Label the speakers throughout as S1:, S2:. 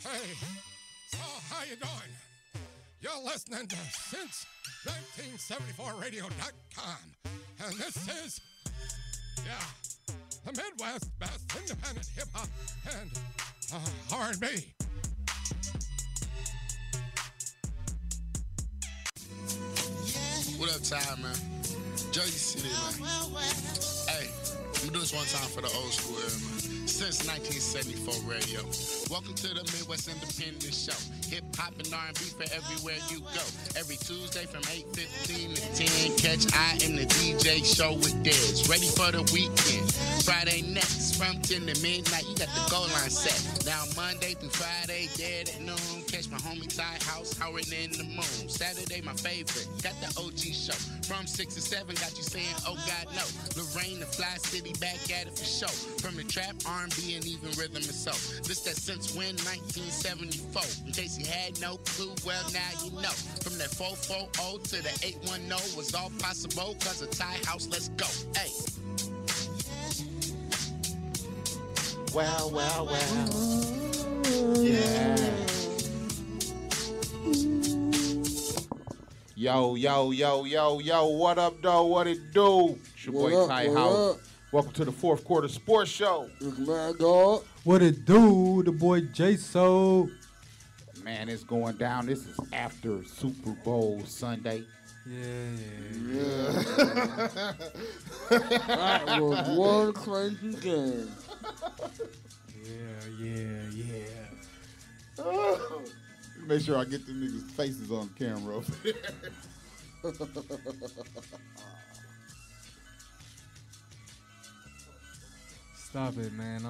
S1: Hey, so how you doing? You're listening to Since1974Radio.com. And this is, the Midwest best independent hip-hop and R&B.
S2: What up, Ty, man? Jersey City, man. Hey, I'm doing this one time for the old school era, man. Since 1974 radio. Welcome to the Midwest Independent Show. Hip-hop and R&B for everywhere you go. Every Tuesday from 8:15 to 10. Catch I in the DJ show with Dez. Ready for the weekend. Friday next from 10 to midnight. You got the goal line set. Now Monday through Friday, dead at noon. Catch my homie Ty House, Howard in the Moon. Saturday, my favorite. Got the OG show. From 6 to 7, got you saying, oh God, no. Lorraine, the Fly City, back at it for show. From the trap, R&B, and even rhythm and soul. This that since when? 1974. In case you had no clue, well, now you know. From that 440 to the 810 was all possible cause of Ty House. Let's go. Hey.
S3: Well. Yeah. Yo, what up, though? What it do? It's your boy Ty House. Welcome to the fourth quarter sports show.
S4: What it do? The boy J-So.
S3: Man, it's going down. This is after Super Bowl Sunday.
S4: Yeah.
S5: That was one crazy game.
S4: Yeah.
S3: Make sure I get them niggas' faces on camera.
S4: Stop it, man.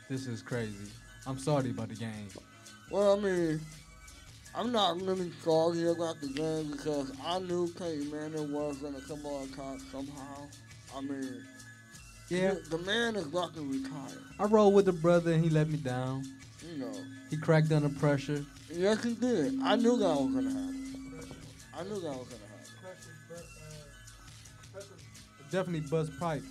S4: This is crazy. I'm sorry about the game.
S5: Well, I mean, I'm not really sorry about the game because I knew Peyton Manning was going to come on top somehow. I mean,
S4: Yeah.
S5: the man is about to retire.
S4: I rolled with the brother and he let me down.
S5: You know.
S4: He cracked under pressure.
S5: Yes, he did. I knew that was going to happen.
S4: Definitely bust pipe.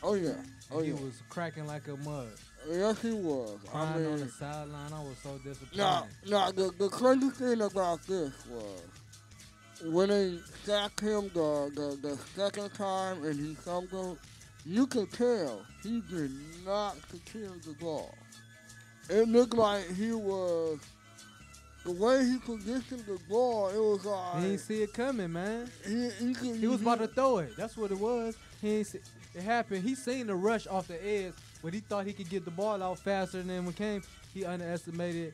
S5: Oh, yeah.
S4: He was cracking like a mug.
S5: Yes, he was.
S4: Crying on the sideline. I was so disappointed.
S5: Now, the crazy thing about this was when they sacked him the second time and he fumbled, you could tell he did not secure the ball. It looked like he was, the way he positioned the ball, it was like...
S4: He didn't see it coming, man.
S5: He
S4: was about to throw it. That's what it was. It happened. He seen the rush off the edge, but he thought he could get the ball out faster than when it came. He underestimated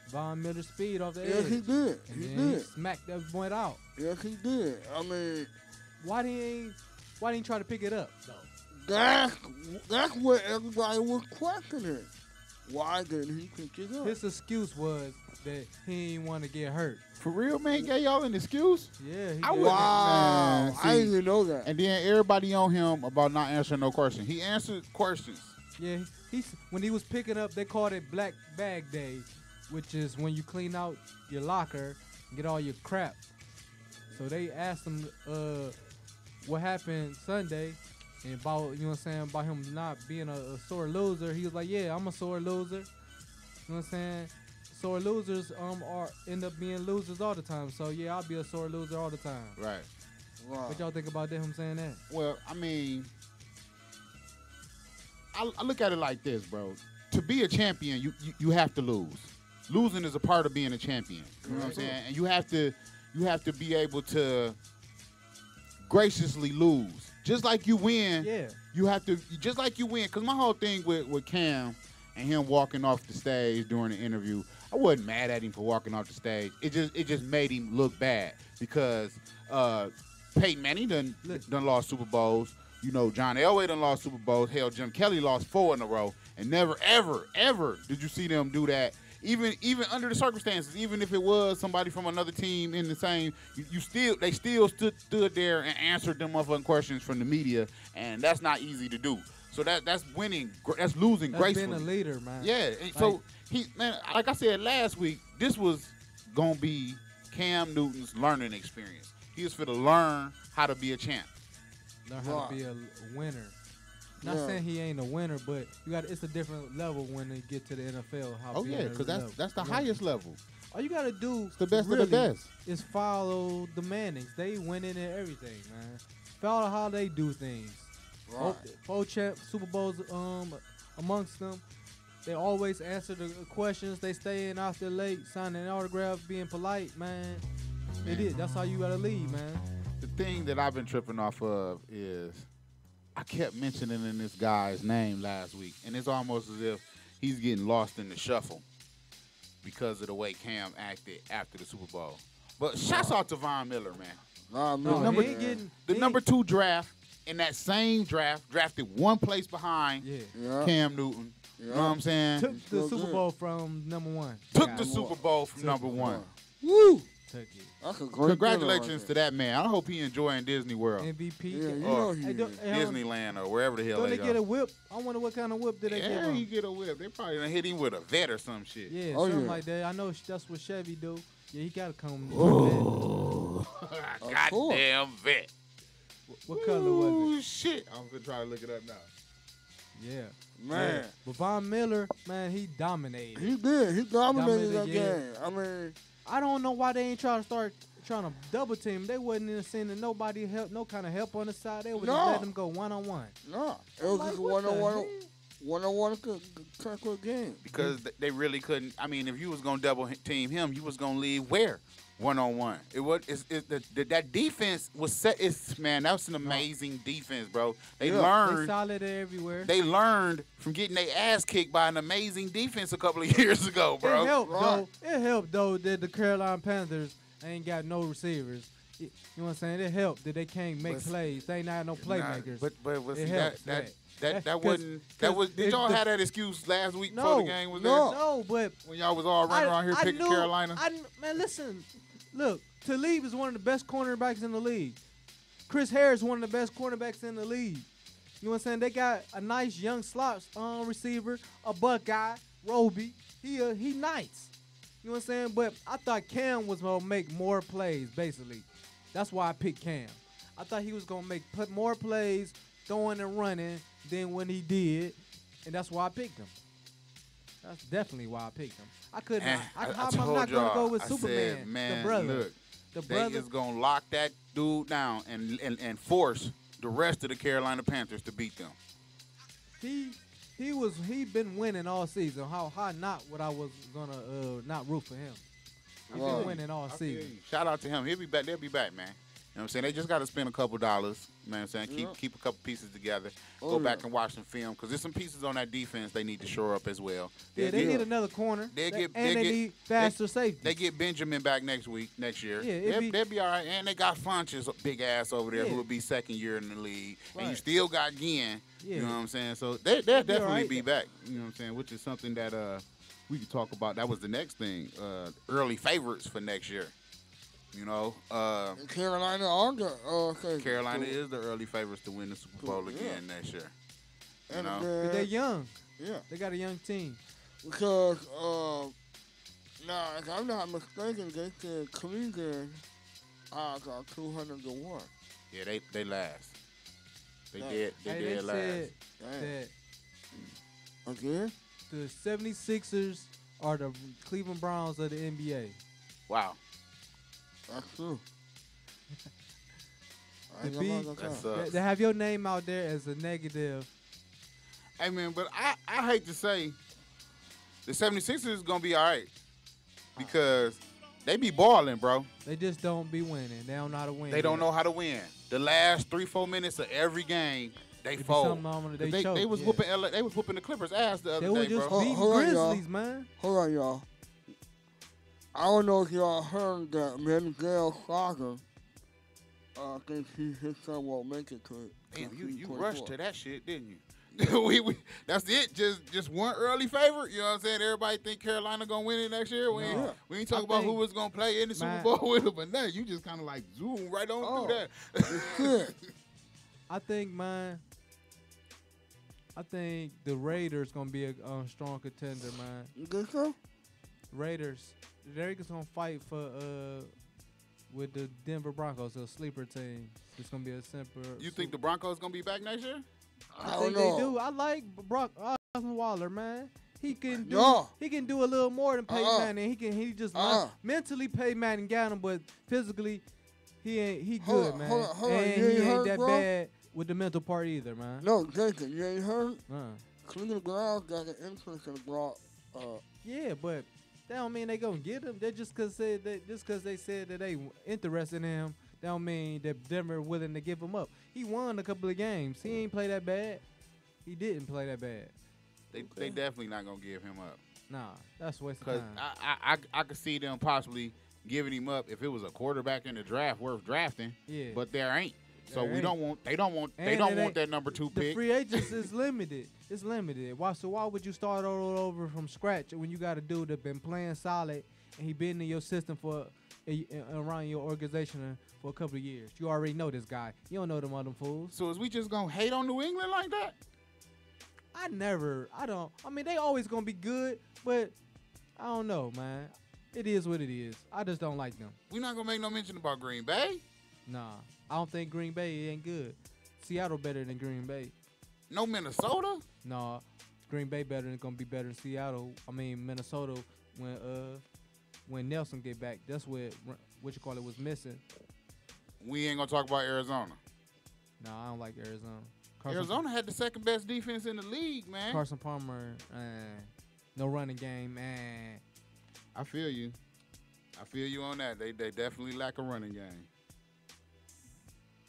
S4: Von Miller's speed off the edge.
S5: Yes, he did.
S4: He smacked that point out.
S5: Yes, he did. I mean...
S4: Why didn't he try to pick it up, though?
S5: That's what everybody was questioning. Why didn't he pick it up?
S4: His excuse was that he didn't want to get hurt.
S3: For real, man? Gave y'all an excuse?
S4: Yeah, he
S3: I
S4: did.
S5: Wow.
S3: Man, see,
S5: I didn't even know that.
S3: And then everybody on him about not answering no question. He answered questions.
S4: Yeah, when he was picking up, they called it Black Bag Day, which is when you clean out your locker and get all your crap. So they asked him what happened Sunday and about, you know what I'm saying, about him not being a sore loser. He was like, yeah, I'm a sore loser. You know what I'm saying? Sore losers end up being losers all the time. So yeah, I'll be a sore loser all the time.
S3: Right.
S5: Wow.
S4: What y'all think about that, him saying that?
S3: Well, I mean, I look at it like this, bro. To be a champion, you have to lose. Losing is a part of being a champion. You know what I'm saying? And you have to be able to graciously lose. Just like you win, you have to, just like you win. Because my whole thing with Cam and him walking off the stage during the interview, I wasn't mad at him for walking off the stage. It just made him look bad because Peyton Manning done lost Super Bowls. You know, John Elway done lost Super Bowls. Hell, Jim Kelly lost 4 in a row. And never, ever did you see them do that. Even under the circumstances, even if it was somebody from another team in the same, they still stood there and answered them motherfucking questions from the media, and that's not easy to do. So that's winning, that's losing gracefully.
S4: Being a leader, man.
S3: Yeah. So like I said last week, this was gonna be Cam Newton's learning experience. He was finna learn how to be a champ.
S4: Learn how to be a winner. Not
S5: Yeah.
S4: saying he ain't a winner, but it's a different level when they get to the NFL.
S3: Oh yeah, because that's the highest level.
S4: All you gotta do,
S3: It's the best
S4: really,
S3: of the best.
S4: is follow the Mannings. They winning in everything, man. Follow how they do things.
S5: Right.
S4: Four Super Bowls amongst them. They always answer the questions. They stay in after late, signing autographs, being polite, man. It is. That's how you gotta lead, man.
S3: The thing that I've been tripping off of is I kept mentioning in this guy's name last week, and it's almost as if he's getting lost in the shuffle because of the way Cam acted after the Super Bowl. But shouts out to Von Miller, man.
S5: Nah,
S4: No,
S5: man.
S4: he ain't getting
S3: The
S4: he
S3: number
S4: ain't-
S3: 2 draft in that same draft, drafted one place behind
S4: Yeah.
S5: Yeah.
S3: Cam Newton. You know what I'm saying?
S4: Took the
S5: So
S4: Super
S5: good.
S4: Bowl from number 1.
S3: Took
S4: Guy.
S3: the Super Bowl from number 1.
S5: Woo!
S4: Took it.
S5: That's a great
S3: Congratulations to that man. I hope he enjoying Disney World,
S4: MVP.
S5: Yeah, you
S3: Or
S5: know he
S4: Hey,
S5: is.
S3: Disneyland, or wherever the hell
S4: Don't
S3: they
S4: they
S3: go.
S4: get a whip? I wonder what kind of whip did they give
S3: Yeah, he
S4: him.
S3: get a whip. They probably done hit him with a vet or some shit.
S4: Yeah,
S5: Oh,
S4: something
S5: yeah.
S4: like that. I know that's what Chevy do. Yeah, he gotta come.
S3: Goddamn vet.
S4: What color was
S3: Ooh, shit. I'm gonna try to look it up now.
S4: it? Yeah.
S5: Man,
S4: But Von Miller, man, he dominated.
S5: he did. He dominated that
S4: Dominated,
S5: game. I mean,
S4: I don't know why they ain't trying to double team. They wasn't even sending nobody help, no kind of help on the side. They would
S5: No.
S4: just let them go 1-on-1.
S5: no. It was
S4: Like,
S5: just a
S4: what the
S5: one-on-one,
S4: hell?
S5: one-on-one quick game.
S3: Because they really couldn't. I mean, if you was gonna double team him, you was gonna leave where 1-on-1. It was. That defense was set. Man, that was an amazing defense, bro. They
S5: Yeah.
S4: They
S3: learned.
S4: solid everywhere.
S3: They learned from getting their ass kicked by an amazing defense a couple of years ago, bro.
S4: It helped
S5: Right.
S4: though. It helped though that the Carolina Panthers ain't got no receivers. You know what I'm saying? It helped that they can't make
S3: But-
S4: plays. They ain't not no playmakers.
S3: But
S4: It
S3: see,
S4: helps,
S3: that
S4: right.
S3: that
S4: Cause-
S3: wasn't that was. Did
S4: if
S3: y'all
S4: the-
S3: have that excuse last week before
S4: No,
S3: the game was
S5: no.
S3: there?
S4: no, but
S3: When y'all was all running around here picking
S4: knew-
S3: Carolina.
S4: Man, listen. Look, Talib is one of the best cornerbacks in the league. Chris Harris is one of the best cornerbacks in the league. You know what I'm saying? They got a nice young slot receiver, a Buckeye, Roby. He nice. You know what I'm saying? But I thought Cam was gonna make more plays. Basically, that's why I picked Cam. I thought he was gonna put more plays, throwing and running than when he did, and that's why I picked him. That's definitely why I picked him. I couldn't.
S3: Man,
S4: How am I
S3: told
S4: not gonna go
S3: y'all,
S4: with
S3: I
S4: Superman,
S3: said, man,
S4: the brother?
S3: Look,
S4: The
S3: they
S4: brother.
S3: is gonna lock that dude down and force the rest of the Carolina Panthers to beat them.
S4: He been winning all season. How not what I was gonna not root for him. He's
S5: Right.
S4: been winning all
S3: I feel
S4: season.
S3: you. Shout out to him. He'll be back. They'll be back, man. You know what I'm saying? They just got to spend a couple dollars. You know what I'm saying?
S5: Yeah.
S3: Keep a couple pieces together.
S5: Oh,
S3: Go back
S5: yeah.
S3: and watch some film because there's some pieces on that defense they need to shore up as well.
S4: Yeah, they need another corner.
S3: They get-
S4: and they need faster safety.
S3: They get Benjamin back next year.
S4: Yeah, it'd be-
S3: they'll be all right. And they got Funch's big ass over there
S4: Yeah.
S3: who will be second year in the league. And you
S4: Right.
S3: still got Ginn.
S4: Yeah.
S3: You know what I'm saying? So they'll
S4: be all
S3: definitely
S4: right.
S3: be back. You know what I'm saying? Which is something that we could talk about. That was the next thing. Early favorites for next year. You know,
S5: Carolina on the okay.
S3: Carolina is the early favorites to win the Super Bowl
S5: Yeah.
S3: again next year. You
S5: And
S3: know?
S4: But they're young.
S5: yeah,
S4: They got a young team.
S5: because now if I'm not mistaken, they said Cleveland got 200-1.
S3: Yeah, they last. They
S5: Yeah.
S3: did. They
S4: Hey,
S3: did last.
S4: said
S5: Damn.
S4: that
S5: Again?
S4: the 76ers are the Cleveland Browns of the NBA.
S3: Wow.
S5: That's true. I
S4: To
S5: ain't
S4: be-
S5: gonna lie,
S3: That's
S4: They, they have your name out there as a negative.
S3: Hey, man, but I hate to say the 76ers is going to be all right because they be balling, bro.
S4: They just don't be winning. They don't know how to win.
S3: They don't
S4: yet.
S3: know how to win. The last 3-4 minutes of every game, they
S4: If it's
S3: fold.
S4: something on them, they choke,
S3: They was
S4: yeah.
S3: whooping they was whooping the Clippers' ass the
S4: They
S3: other
S4: were
S3: day,
S4: just
S3: bro.
S4: beating
S5: Hold on, y'all.
S4: Grizzlies, man.
S5: Hold on, y'all. I don't know if y'all heard that Manziel saga. I think his son won't make it to it.
S3: Damn, you
S5: 24.
S3: rushed to that shit, didn't you? That's it. Just one early favorite. You know what I'm saying? Everybody think Carolina gonna win it next year. We ain't,
S4: No.
S3: we ain't talking
S4: I
S3: about who
S4: think-
S3: was gonna play in the Super
S4: Man.
S3: Bowl with them, but no, you just kind of like zoom right on
S5: Oh.
S3: through that.
S5: Shit.
S4: I think, man. I think the Raiders gonna be a strong contender, man.
S5: You think so?
S4: Raiders, the Raiders gonna fight for with the Denver Broncos, a sleeper team. It's gonna be a simple.
S3: You think the Broncos gonna be back next year?
S5: I
S4: I
S5: don't
S4: think
S5: know.
S4: they do. I like Brock Osweiler, man. He can do.
S5: No.
S4: He can do a little more than Peyton Manning. He just mentally Peyton Manning got him, but physically, he good, man.
S5: Hold on.
S4: And
S5: You
S4: he
S5: ain't
S4: ain't
S5: hurt,
S4: that
S5: bro?
S4: bad with the mental part either, man.
S5: No, Jacob, you ain't hurt?
S4: Uh.
S5: Cleveland Browns got an entrance and brought.
S4: Yeah, but that don't mean they gonna get him. They just cause they said that they interested in him, that don't mean that Denver willing to give him up. He won a couple of games. He ain't play that bad. He didn't play that bad.
S3: They definitely not gonna give him up.
S4: Nah, that's a waste of
S3: Because
S4: time.
S3: I could see them possibly giving him up if it was a quarterback in the draft worth drafting.
S4: Yeah.
S3: But there ain't. So
S4: There
S3: we
S4: ain't.
S3: don't want. They don't want that number 2
S4: The
S3: pick.
S4: free agents is limited. It's limited. Why would you start all over from scratch when you got a dude that been playing solid and he been in your system for around your organization for a couple of years? You already know this guy. You don't know them other fools.
S3: So is we just gonna hate on New England like that?
S4: I don't. I mean, they always gonna be good, but I don't know, man. It is what it is. I just don't like them.
S3: We're not gonna make no mention about Green Bay.
S4: Nah, I don't think Green Bay ain't good. Seattle better than Green Bay.
S3: No Minnesota.
S4: Nah, Green Bay gonna be better than Seattle. I mean Minnesota when Nelson get back. That's what was missing.
S3: We ain't gonna talk about Arizona.
S4: Nah, I don't like Arizona.
S3: Arizona had the second best defense in the league, man.
S4: Carson Palmer, no running game,
S3: I feel you. I feel you on that. They definitely lack a running game.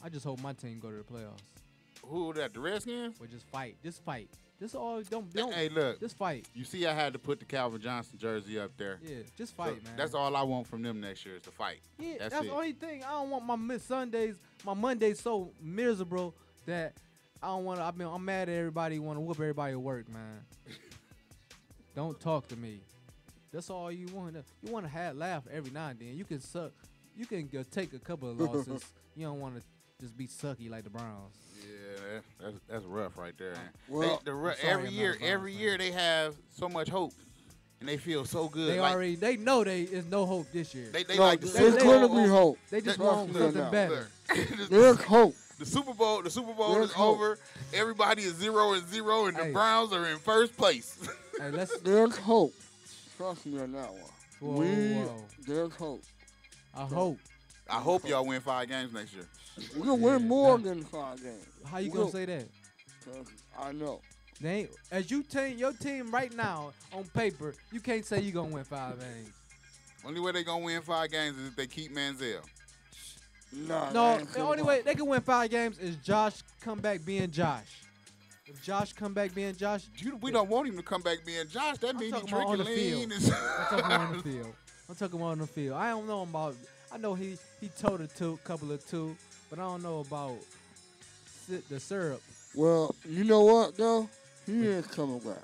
S4: I just hope my team go to the playoffs.
S3: Who that? The Redskins?
S4: Or just fight. Just all don't.
S3: Hey, look.
S4: Just fight.
S3: You see, I had to put the Calvin Johnson jersey up there.
S4: Yeah, just fight, man.
S3: That's all I want from them next year is to fight.
S4: Yeah,
S3: that's
S4: the
S3: it.
S4: only thing. I don't want my Mondays so miserable that I don't want to. I'm mad at everybody. Want to whoop everybody at work, man. Don't talk to me. That's all you want. You want to laugh every now and then. You can suck. You can take a couple of losses. You don't want to just be sucky like the Browns.
S3: Yeah, that's rough right there.
S5: Well,
S3: every year they have so much hope, and they feel so good.
S4: They know there's no hope this year.
S3: They
S5: no,
S3: like the
S5: there's
S3: Super
S5: going
S3: Bowl.
S5: to be hope.
S4: They just
S5: Trust
S4: want
S5: me
S4: something
S5: now.
S4: better.
S5: There's hope.
S3: The Super Bowl
S5: There's
S3: is
S5: hope.
S3: over. Everybody is 0-0, and the
S4: Hey.
S3: Browns are in first place.
S4: Hey, let's.
S5: There's hope. Trust me on that one.
S4: Whoa.
S5: There's hope.
S4: I hope.
S3: I hope y'all win 5 games next year.
S5: We'll win more than 5 games.
S4: How you gonna say that?
S5: 'Cause I know.
S4: They ain't, as your team right now on paper, you can't say you gonna win 5 games.
S3: Only way they gonna win 5 games is if they keep Manziel.
S5: Nah,
S4: No, the only way they can win 5 games is Josh come back being Josh. If Josh come back being Josh,
S3: We don't want him to come back being Josh. That means he's
S4: talking about on
S3: drinking
S4: the
S3: lean.
S4: field. I'm talking about on the field. I'm talking about on the field. I don't know about. I know he told a couple of two, but I don't know about the syrup.
S5: Well, you know what though? He is coming back.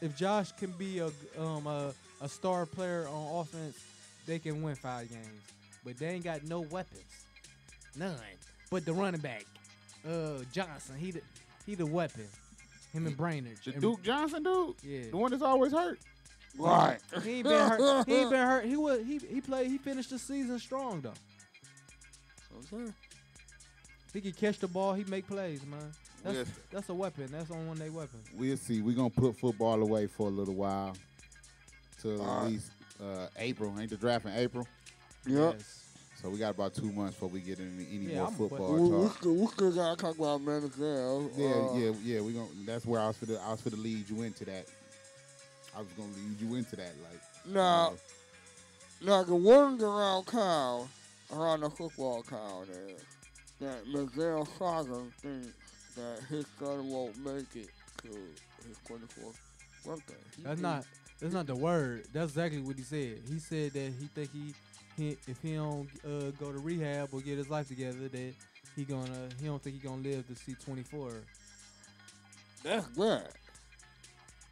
S4: If Josh can be a star player on offense, they can win 5 games. But they ain't got no weapons, none. But the running back, Johnson, he the weapon. Him and Brainerd.
S3: The Duke Johnson dude?
S4: Yeah.
S3: The one that's always hurt?
S5: Right.
S4: He ain't been hurt. He ain't been hurt. He played. He finished the season strong though.
S5: Okay.
S4: He can catch the ball. He make plays, man.
S3: Yes.
S4: That's a weapon. That's on one day weapon.
S3: We'll see. We're going to put football away for a little while. Till at least April. Ain't the draft in April?
S5: Yep.
S4: Yes.
S3: So we got about 2 months before we get into any
S4: Yeah,
S3: more
S4: I'm-
S3: football
S5: We
S3: talk.
S5: still gotta talk about Manziel.
S3: Yeah. We gonna. That's where I was for the lead you into that. I was gonna lead you into that, like.
S5: Now the word around the football crowd is that Manziel father thinks that his son won't make it to his 24th birthday.
S4: That's not the word. That's exactly what he said. He said that he think he if he don't go to rehab or get his life together, that he don't think he gonna live to see 24.
S5: That's bad.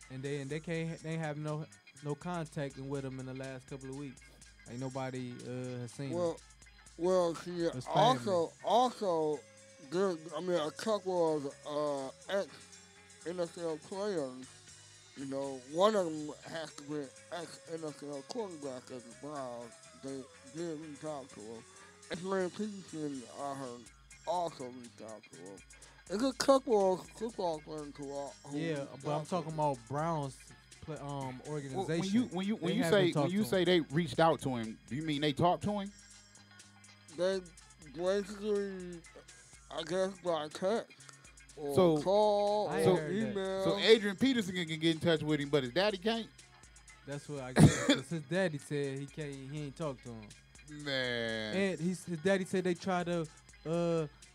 S4: And they ain't have no contacting with him in the last couple of weeks. Ain't nobody has seen him.
S5: Well, see,
S4: His family.
S5: also, a couple of ex-NFL players, one of them has to be ex-NFL quarterback as the Browns. They did reach out to him. And Ray Peterson, I heard, also reached out to him. It's a couple of football players who
S4: Yeah, but I'm talking about Browns organization.
S3: When
S4: They
S3: you
S4: haven't talked to
S3: say
S4: him.
S3: they reached out to him, do you mean they talked to him?
S5: They basically, I guess, by text or
S3: So-
S5: call
S4: I
S5: or
S4: heard that.
S5: email.
S3: So Adrian Peterson can get in touch with him, but his daddy can't.
S4: That's what I guess. 'Cause his daddy said he can't. He ain't talk to him.
S3: Man,
S4: And his daddy said they tried to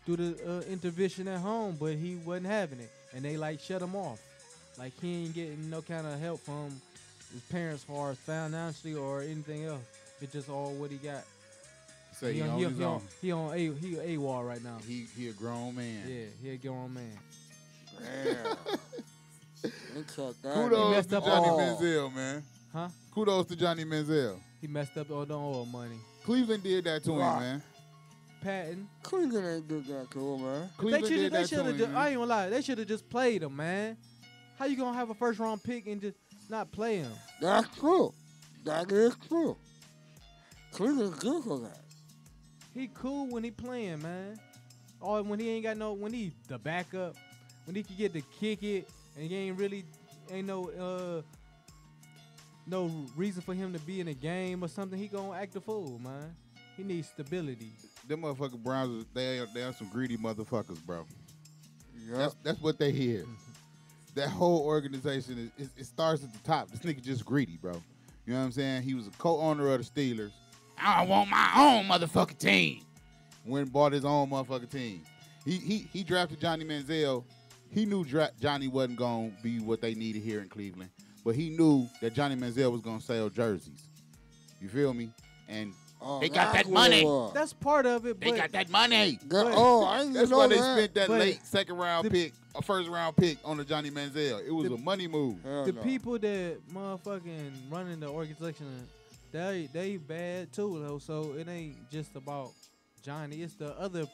S4: do the intervention at home, but he wasn't having it, and they like shut him off. Like he ain't getting no kind of help from his parents, as far as financially or anything else. It's just all what he got.
S3: so
S4: He
S3: he
S4: on
S3: on his own.
S4: he AWOL right now.
S3: He a grown man.
S4: Yeah, he a grown man.
S5: Damn. They cut that.
S3: Kudos
S4: messed
S3: to
S4: up
S3: Johnny
S5: all.
S3: Manziel, man.
S4: Huh?
S3: Kudos to Johnny Manziel.
S4: He messed up all the oil money.
S3: Cleveland did that to him,
S5: Right.
S3: man.
S4: Patton.
S5: Cleveland ain't do that to him, man.
S3: Cleveland did
S4: They
S3: that
S4: should
S3: to
S4: have.
S3: him.
S4: I
S3: man.
S4: ain't gonna lie. They should have just played him, man. How you gonna have a first round pick and just not play him?
S5: That's true. That is true. Cleveland's good for that.
S4: He cool when he playing, man. Or when he ain't got no, when he the backup, when he can get to kick it, and he ain't no reason for him to be in a game or something. He gonna act a fool, man. He needs stability.
S3: Them motherfucking Browns, they are some greedy motherfuckers, bro.
S5: Yep.
S3: That's what they hear. That whole organization, it starts at the top. This nigga just greedy, bro. You know what I'm saying? He was a co-owner of the Steelers. I want my own motherfucking team. Went and bought his own motherfucking team. He drafted Johnny Manziel. He knew Johnny wasn't going to be what they needed here in Cleveland. But he knew that Johnny Manziel was going to sell jerseys. You feel me? And they got
S5: that's
S3: that
S5: what it
S3: money.
S5: was.
S4: That's part of it,
S3: they
S4: but
S3: got that money.
S5: I didn't
S3: That's
S5: know
S3: why they
S5: that.
S3: spent that
S4: But
S3: late second round
S4: the-
S3: pick, a first round pick on the Johnny Manziel. It was a money move.
S5: Hell
S4: the
S5: no.
S4: people that motherfucking running the organization, they bad too, though. So it ain't just about Johnny. It's the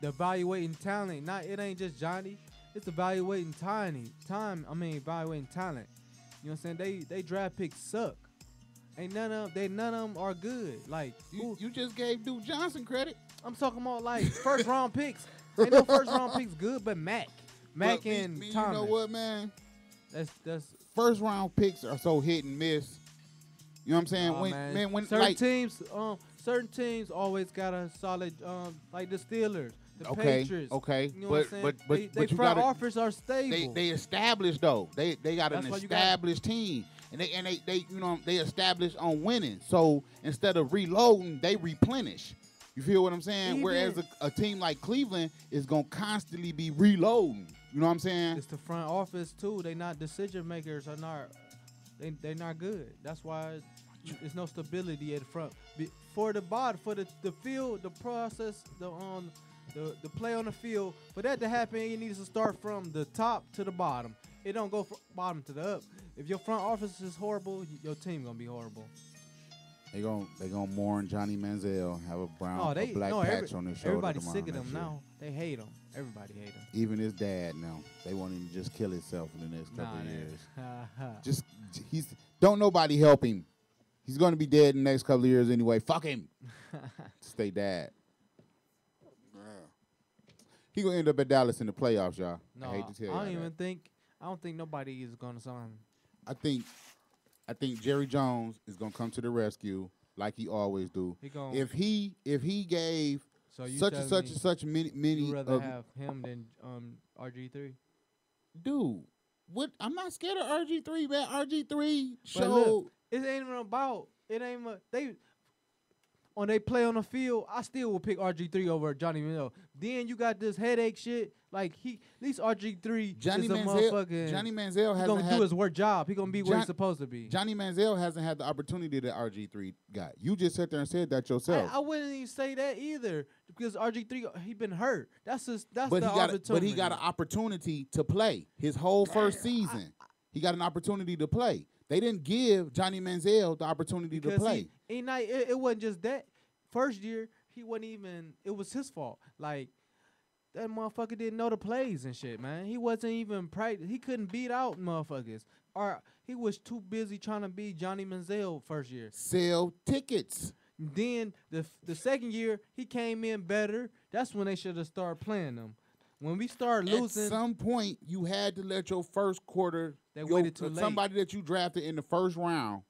S4: evaluating talent. It ain't just Johnny. It's evaluating evaluating talent. You know what I'm saying? They draft picks suck. Ain't none of them are good. Like
S3: You just gave Duke Johnson credit.
S4: I'm talking about like first round picks. Ain't no first round picks good, but Mac
S3: But
S4: and
S3: you
S4: Thomas.
S3: know what, man?
S4: That's
S3: First round picks are so hit and miss. You know what I'm saying?
S4: oh, man.
S3: when
S4: certain teams always got a solid like the Steelers, the
S3: okay,
S4: Patriots.
S3: okay,
S4: You know what I'm saying?
S3: but
S4: they
S3: you
S4: front
S3: gotta,
S4: offers are stable.
S3: they established though. They got
S4: That's
S3: an
S4: why you got-
S3: established team, and they you know they established on winning. So instead of reloading, they replenish. You feel what I'm saying?
S4: Even-
S3: Whereas a team like Cleveland is gonna constantly be reloading. You know what I'm saying?
S4: It's the front office too. They not decision makers. Are not. They not good. That's why there's no stability at the front. For the bottom, for the field, the process, the play on the field. For that to happen, it needs to start from the top to the bottom. It don't go from bottom to the up. If your front office is horrible, your team gonna be horrible.
S3: They gonna mourn Johnny Manziel, have a black
S4: no,
S3: patch on their shoulder.
S4: everybody's
S3: tomorrow
S4: sick of
S3: next
S4: them
S3: year.
S4: now. They hate him. Everybody hate him.
S3: Even his dad now. They want him to just kill himself in the next couple of years.
S4: Just
S3: Just don't nobody help him. He's gonna be dead in the next couple of years anyway. Fuck him. Stay dad.
S5: Yeah.
S3: He gonna end up at Dallas in the playoffs, y'all.
S4: no,
S3: I hate to tell you.
S4: I don't think nobody is gonna sign him.
S3: I think Jerry Jones is gonna come to the rescue like he always do.
S4: He gonna,
S3: If he gave
S4: so you
S3: such and
S4: telling
S3: such
S4: me
S3: and such many
S4: you rather
S3: of
S4: have him than RG3?
S3: dude, what I'm not scared of RG3, man. RG3
S4: But look,
S3: showed
S4: it ain't even about. It ain't even, they. When they play on the field, I still will pick RG3 over Johnny Manziel. Then you got this headache shit. Like at least RG3
S3: Johnny
S4: is a
S3: Manziel.
S4: motherfucking.
S3: Johnny Manziel
S4: he
S3: hasn't
S4: gonna
S3: had
S4: do his work job. He gonna be where
S3: John-
S4: he's supposed to be.
S3: Johnny Manziel hasn't had the opportunity that RG3 got. You just sat there and said that yourself.
S4: I wouldn't even say that either because RG3 he been hurt. That's the
S3: but
S4: opportunity.
S3: he got an opportunity to play his whole first season. He got an opportunity to play. They didn't give Johnny Manziel the opportunity to
S4: because
S3: play.
S4: it wasn't just that. First year he wasn't even. It was his fault. Like that motherfucker didn't know the plays and shit, man. He wasn't even practice. He couldn't beat out motherfuckers. Or he was too busy trying to be Johnny Manziel first year.
S3: Sell tickets.
S4: Then the second year he came in better. That's when they should have started playing him. when we start losing,
S3: At some point, you had to let your first quarter.
S4: They waited too late.
S3: Somebody that you drafted in the first round,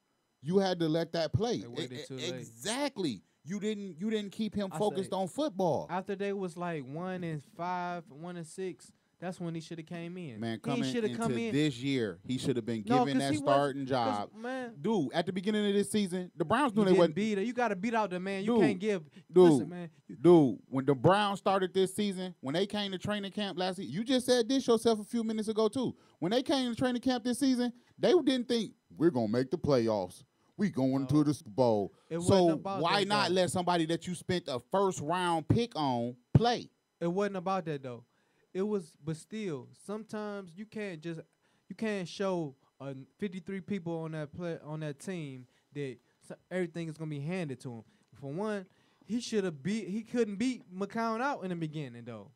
S3: you had to let that play.
S4: They waited too late.
S3: Exactly. You didn't keep him
S4: I
S3: focused
S4: say-
S3: on football.
S4: after they was like 1-5, 1-6, that's when he should have came in.
S3: Man,
S4: he
S3: coming
S4: should have
S3: into
S4: come in.
S3: this year, he should have been
S4: No,
S3: given
S4: 'cause
S3: that
S4: he was-
S3: starting
S4: 'cause,
S3: job.
S4: man,
S3: Dude, at the beginning of this season, the Browns knew
S4: you
S3: they
S4: didn't
S3: wasn't.
S4: beat it. You got to beat out the man. You
S3: Dude,
S4: can't give.
S3: dude,
S4: Listen, man.
S3: Dude, when the Browns started this season, when they came to training camp last season, you just said this yourself a few minutes ago too. When they came to training camp this season, they didn't think we're gonna make the playoffs. We going to the Super Bowl.
S4: It wasn't
S3: So
S4: about
S3: why
S4: that,
S3: not
S4: though.
S3: let somebody that you spent a first round pick on play?
S4: It wasn't about that though. It was, but still, sometimes you can't show 53 people on that team that everything is gonna be handed to him. For one, he couldn't beat McCown out in the beginning though.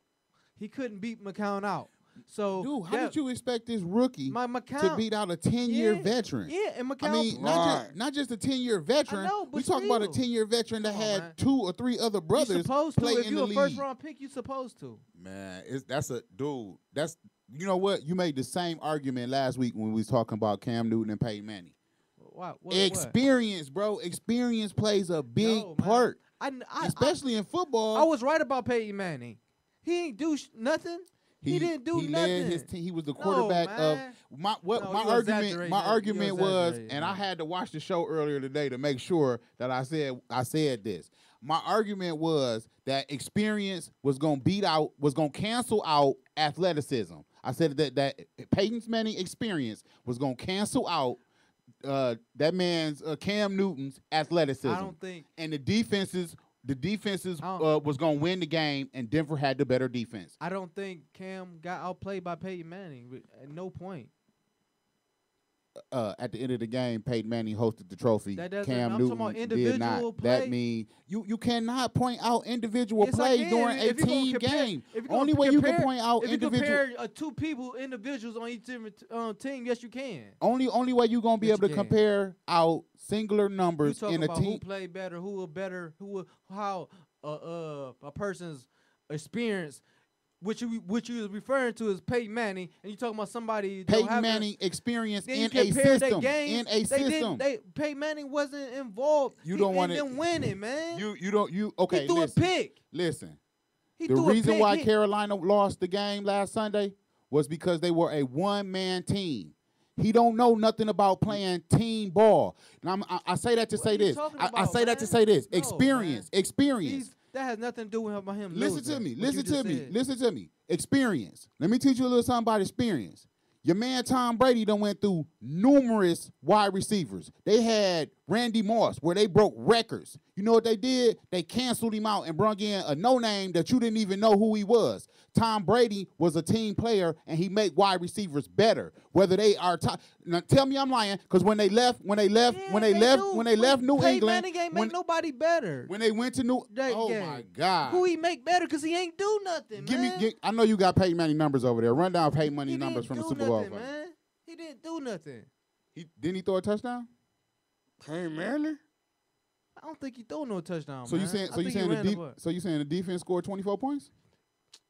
S4: He couldn't beat McCown out. So
S3: Dude, how did you expect this rookie
S4: my
S3: to
S4: McCown
S3: beat out a 10-year
S4: Yeah,
S3: veteran?
S4: Yeah, and McCown.
S3: I mean, not just a 10-year veteran.
S4: I know, but
S3: we talking about a
S4: still.
S3: 10-year veteran that
S4: Come on,
S3: had
S4: man.
S3: 2 or 3 other
S4: you
S3: brothers
S4: supposed to.
S3: play
S4: If
S3: in
S4: you
S3: the
S4: a
S3: league.
S4: first round pick, you supposed to.
S3: Man, that's you know what? You made the same argument last week when we was talking about Cam Newton and Peyton Manning.
S4: What?
S3: Experience, bro. Experience plays a big
S4: No, man.
S3: part,
S4: I
S3: especially in football.
S4: I was right about Peyton Manning. He ain't do nothing. He didn't do
S3: he
S4: nothing.
S3: Led his team. He was the quarterback of
S4: man.
S3: my
S4: No,
S3: my
S4: you
S3: argument.
S4: exaggerating
S3: My
S4: that.
S3: argument
S4: You
S3: was,
S4: exaggerating
S3: and I
S4: that.
S3: had to watch the show earlier today to make sure that I said this. My argument was that experience was gonna cancel out athleticism. I said that Peyton Manning experience was gonna cancel out that man's Cam Newton's athleticism.
S4: I don't think.
S3: And the defenses
S4: I don't-
S3: was gonna win the game, and Denver had the better defense.
S4: I don't think Cam got outplayed by Peyton Manning at no point.
S3: At the end of the game, Peyton Manning hosted the trophy.
S4: That doesn't-
S3: Cam
S4: I'm
S3: Newton
S4: talking about
S3: did
S4: individual
S3: not.
S4: play.
S3: That mean you cannot point out individual
S4: Yes, I
S3: play
S4: can.
S3: during a
S4: If you gonna
S3: team
S4: compare-
S3: game.
S4: if you gonna
S3: Only way you can
S4: compare-
S3: point out
S4: If you
S3: individual.
S4: compare two people, individuals on each different team, yes, you can.
S3: Only way you gonna be
S4: Yes,
S3: able to
S4: you can.
S3: compare out singular
S4: You
S3: numbers
S4: talk
S3: in a
S4: about who
S3: team.
S4: played better, how a person's experience, which you was referring to as Peyton Manning, and you talking about somebody that don't
S3: Peyton
S4: have
S3: Manning experience
S4: Then you
S3: in a
S4: compare
S3: system.
S4: their games.
S3: In a system.
S4: Peyton Manning wasn't involved.
S3: You don't want
S4: them winning, man.
S3: Okay.
S4: He threw
S3: Listen.
S4: a pick.
S3: Listen.
S4: He
S3: The
S4: threw a
S3: reason
S4: pick.
S3: why
S4: He-
S3: Carolina lost the game last Sunday was because they were a one-man team. He don't know nothing about playing team ball. And I say that to
S4: What
S3: say
S4: are you
S3: this.
S4: talking
S3: I
S4: about,
S3: say that to
S4: man?
S3: say this.
S4: No,
S3: Experience.
S4: man.
S3: Experience.
S4: that has nothing to do with him.
S3: Listen to
S4: losing,
S3: me.
S4: what
S3: Listen
S4: you
S3: to
S4: just
S3: me.
S4: said.
S3: Listen to me. Experience. Let me teach you a little something about experience. Your man Tom Brady done went through numerous wide receivers. They had Randy Moss where they broke records. You know what they did? They canceled him out and brought in a no-name that you didn't even know who he was. Tom Brady was a team player and he made wide receivers better. Whether they are top, now tell me I'm lying, because when they left New
S4: Peyton
S3: England,
S4: Manning ain't make nobody better.
S3: when they went to oh
S4: game.
S3: my God.
S4: Who he make better? Cause he ain't do nothing, man.
S3: I know you got Peyton Manning numbers over there. Run down Peyton Manning
S4: He
S3: numbers
S4: didn't
S3: from the
S4: do
S3: Super Bowl.
S4: nothing, man. He didn't do nothing.
S3: Didn't he throw a touchdown?
S5: Peyton Manning?
S4: I don't think he threw no touchdown.
S3: So you
S4: man.
S3: saying
S4: I think he ran the ball.
S3: so you saying the defense scored 24 points?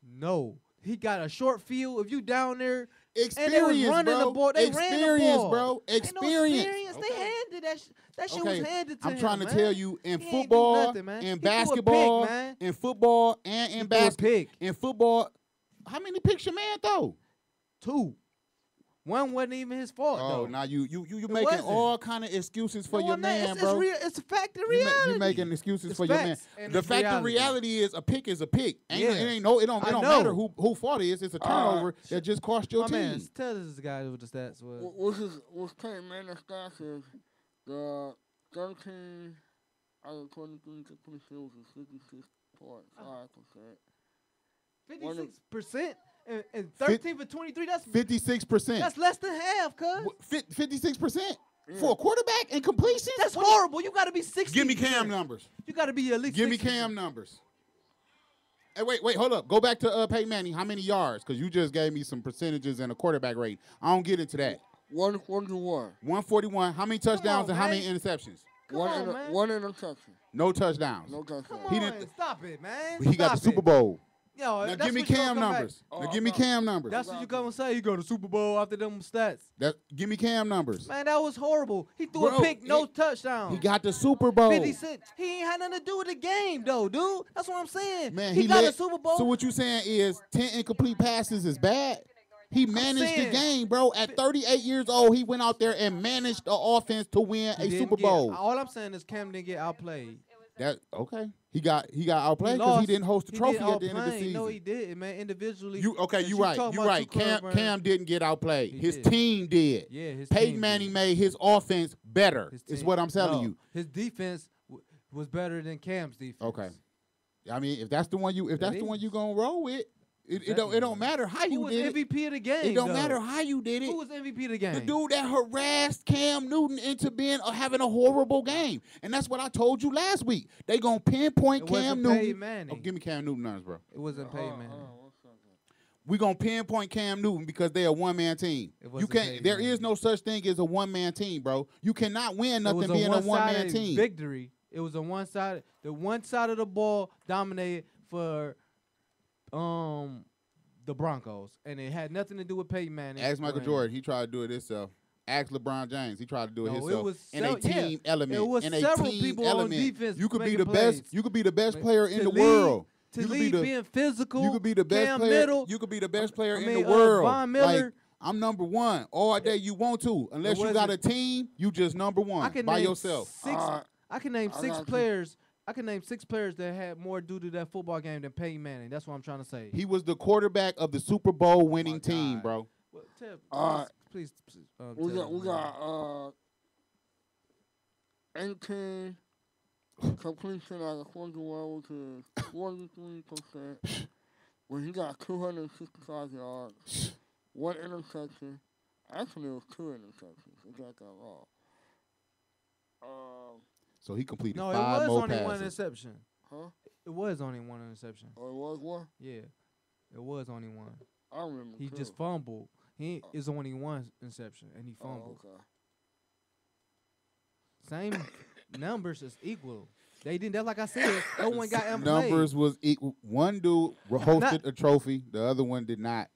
S4: No, he got a short field. If you down there,
S3: Experience,
S4: and they was running
S3: bro.
S4: the ball, they ran the
S3: Experience,
S4: ball.
S3: bro.
S4: Ain't no
S3: Experience.
S4: experience. They handed that shit
S3: Okay,
S4: was handed to him.
S3: I'm trying to
S4: man.
S3: tell you, in
S4: He ain't do
S3: football,
S4: nothing, man. He
S3: in
S4: threw a pick,
S3: basketball,
S4: man.
S3: in football, and
S4: He
S3: in
S4: threw a
S3: basketball,
S4: pick.
S3: in football, how many picks your man throw?
S4: 2. One wasn't even his fault
S3: Oh,
S4: though.
S3: now you making
S4: wasn't.
S3: all kind of excuses for
S4: No,
S3: your
S4: I'm not.
S3: man,
S4: it's,
S3: bro.
S4: It's, real, it's a fact of
S3: You
S4: reality.
S3: making excuses
S4: It's
S3: for your man.
S4: facts and
S3: The
S4: it's
S3: fact of
S4: reality.
S3: reality is a pick is a pick. It
S4: Yeah.
S3: don't
S4: I know.
S3: matter who fault it is. It's a turnover that just cost your
S4: My
S3: team.
S4: man, tell this guy what the stats was.
S5: What's Peyton Manning's stats is the 13 out of 23 completion was 56.5%.
S4: 56% and 13 for 23.
S3: 56%.
S4: That's less than half, cuz.
S3: 56% for a quarterback in completion.
S4: That's horrible. You got to be 60.
S3: Give me Cam numbers.
S4: You got to be at least.
S3: Give me
S4: 60%.
S3: Cam numbers. Hey, wait, hold up. Go back to Peyton Manning. How many yards? Because you just gave me some percentages and a quarterback rate. I don't get into that.
S5: 141.
S3: 141. How many touchdowns
S4: on,
S3: and how
S4: man.
S3: many interceptions?
S4: Man.
S5: One interception.
S3: No touchdowns.
S5: No touchdown.
S4: Come
S3: He
S4: on,
S3: didn't-
S4: stop it, man.
S3: He got the
S4: Stop
S3: Super
S4: it.
S3: Bowl.
S4: Yo,
S3: Now
S4: that's
S3: give me
S4: what you gonna
S3: Cam
S4: come back-
S3: numbers. Now give me Cam numbers.
S4: That's what you gonna say. You go to Super Bowl after them stats.
S3: Give me Cam numbers.
S4: Man, that was horrible. He threw
S3: Bro,
S4: a pick, no touchdown.
S3: He got the Super Bowl.
S4: 50 Cent. He ain't had nothing to do with the game, though, dude. That's what I'm saying.
S3: Man,
S4: he got
S3: led-
S4: a Super Bowl.
S3: So what you saying is 10 incomplete passes is bad? He managed the
S4: saying-
S3: game, bro. At 38 years old, he went out there and managed the offense to win
S4: He
S3: a
S4: didn't
S3: Super
S4: get-
S3: Bowl.
S4: All I'm saying is Cam didn't get outplayed.
S3: That okay? He got outplayed because he didn't host the trophy at the end of the season.
S4: No, he didn't, man. Individually.
S3: You
S4: since
S3: right.
S4: talking
S3: You
S4: about
S3: right.
S4: two clubs, man,
S3: Cam didn't get outplayed.
S4: He
S3: His
S4: did.
S3: team did.
S4: Yeah, his
S3: Peyton
S4: team
S3: Manning
S4: did.
S3: made his offense better.
S4: His
S3: Is
S4: team-
S3: what I'm telling
S4: no,
S3: you.
S4: His defense was better than Cam's defense.
S3: Okay. I mean, if that's the one you gonna roll with, it
S4: Exactly.
S3: don't matter how
S4: Who
S3: you
S4: was
S3: did it.
S4: MVP of the game?
S3: It don't
S4: though?
S3: matter how you did it.
S4: Who was MVP of the game?
S3: The dude that harassed Cam Newton into having a horrible game, and that's what I told you last week. They gonna pinpoint
S4: It
S3: Cam
S4: wasn't Peyton
S3: Newton.
S4: Manning.
S3: Oh, give me Cam Newton numbers, bro.
S4: It wasn't Peyton Manning.
S3: We gonna pinpoint Cam Newton because they're a one-man team.
S4: It
S3: You
S4: wasn't
S3: can't.
S4: Peyton
S3: There
S4: Manning.
S3: is no such thing as a one-man team, bro. You cannot win
S4: It
S3: nothing
S4: was
S3: being a one-man
S4: one-sided
S3: team.
S4: victory. It was a one-sided. The one side of the ball dominated for the Broncos, and it had nothing to do with Peyton Manning.
S3: Ask Michael
S4: or
S3: Jordan. He tried to do it himself. Ask LeBron James. He tried to do it
S4: No, it
S3: himself.
S4: was
S3: In a team element.
S4: It was
S3: in a
S4: several
S3: team
S4: people on
S3: element.
S4: defense
S3: You could be
S4: making
S3: the best.
S4: plays.
S3: You could be the best player in
S4: To
S3: the
S4: lead-
S3: world.
S4: To
S3: You could be
S4: lead
S3: the-
S4: being physical.
S3: You could be the best
S4: Cam
S3: player.
S4: Middle,
S3: You could be the best player
S4: I
S3: in
S4: mean,
S3: the world.
S4: Von Miller.
S3: Like, I'm number one all day you want to. Unless you got a
S4: wasn't-
S3: team, you just number one
S4: I can
S3: by
S4: name
S3: yourself.
S4: I can name
S5: I
S4: six
S5: got you.
S4: players. I can name 6 players that had more due to that football game than Peyton Manning. That's what I'm trying to say.
S3: He was the quarterback of the Super Bowl winning team,
S4: God.
S3: bro.
S4: Well, please,
S5: We
S4: tell
S5: got
S4: me.
S5: 18 completion out of 41, which is 43%. When he got 265 yards, 1 interception. Actually, it was 2 interceptions. I got that wrong.
S3: So he completed
S4: No, it
S3: 5
S4: was
S3: more
S4: only one
S3: passes.
S4: interception.
S5: Huh?
S4: It was only one interception.
S5: Oh, it was one?
S4: Yeah, it was only one.
S5: I remember.
S4: He
S5: two.
S4: just fumbled. He is only one interception, and he fumbled.
S5: Oh, okay.
S4: Same numbers is equal. They didn't. That's like I said. No one got outplayed.
S3: Numbers was equal. One dude hosted a trophy. The other one did not.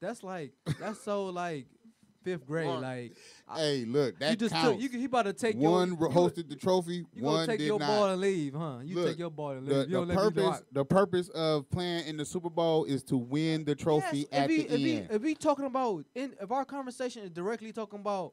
S4: That's so like 5th grade.
S5: One.
S4: Like
S3: Hey, look, that
S4: you just
S3: counts.
S4: took. He about to take
S3: One
S4: your.
S3: hosted the trophy.
S4: You
S3: One
S4: gonna take
S3: did
S4: your
S3: not.
S4: ball and leave, huh? You
S3: Look,
S4: take your ball and
S3: The,
S4: leave. You don't
S3: the
S4: let me
S3: purpose,
S4: rock.
S3: the purpose of playing in the Super Bowl is to win the trophy
S4: Yes,
S3: at the end.
S4: If we talking about, if our conversation is directly talking about,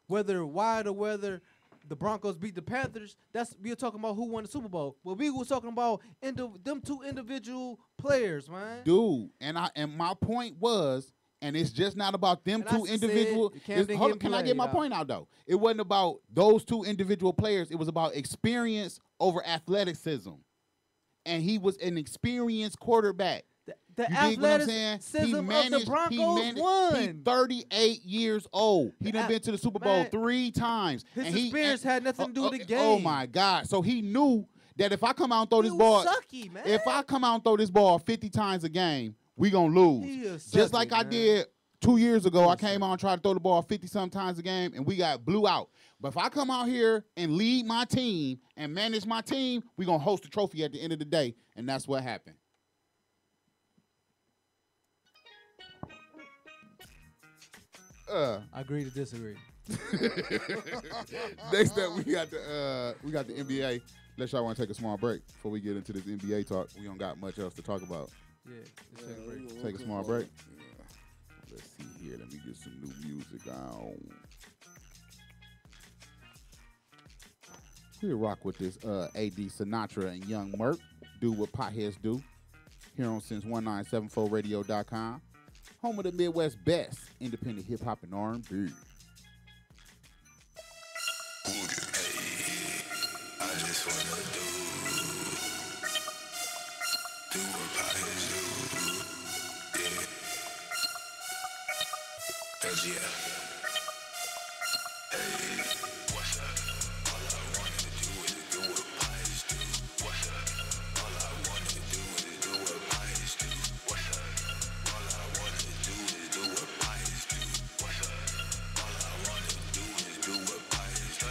S4: whether the Broncos beat the Panthers, we're talking about who won the Super Bowl. Well, we was talking about them 2 individual players, man.
S3: Dude, and my point was, and it's just not about them
S4: And I
S3: 2
S4: said
S3: individual.
S4: Cam didn't
S3: Hold
S4: get
S3: on, can I get my
S4: played,
S3: point out though? It wasn't about those 2 individual players. It was about experience over athleticism, and he was an experienced quarterback.
S4: The
S3: You dig what I'm saying?
S4: athleticism of the Broncos won.
S3: He's 38 years old. He done been to the Super Bowl
S4: Man,
S3: 3 times.
S4: his
S3: and
S4: experience had nothing to do with the game.
S3: Oh my God! So he knew that if I come out and throw
S4: He
S3: this
S4: was
S3: ball,
S4: sucky, man.
S3: if I come out and throw this ball 50 times a game, we gonna lose.
S4: He is
S3: Just
S4: sucky,
S3: like I
S4: man.
S3: did 2 years ago.
S4: He
S3: I
S4: is
S3: came
S4: sucky.
S3: out and tried to throw the ball 50 some times a game, and we got blew out. But if I come out here and lead my team and manage my team, we gonna host the trophy at the end of the day, and that's what happened.
S4: Agree to disagree.
S3: Next up, we got the NBA. Unless y'all want to take a small break before we get into this NBA talk. We don't got much else to talk about.
S4: Yeah, let's take a break.
S3: Take a small break. Let's see here. Let me get some new music on. We'll rock with this AD Sinatra and Young Merc. Do what potheads do. Here on since1974radio.com. Home of the Midwest best independent hip hop and R&B.
S6: I just wanna do what potheads do. Yeah. Hell yeah. Hey, what's up? All I wanted to do is do what potheads do. What's up? All I wanted to do is do what potheads do. What's up? All I wanted to do is do what potheads do. What's up? All I wanted to do is do what potheads do.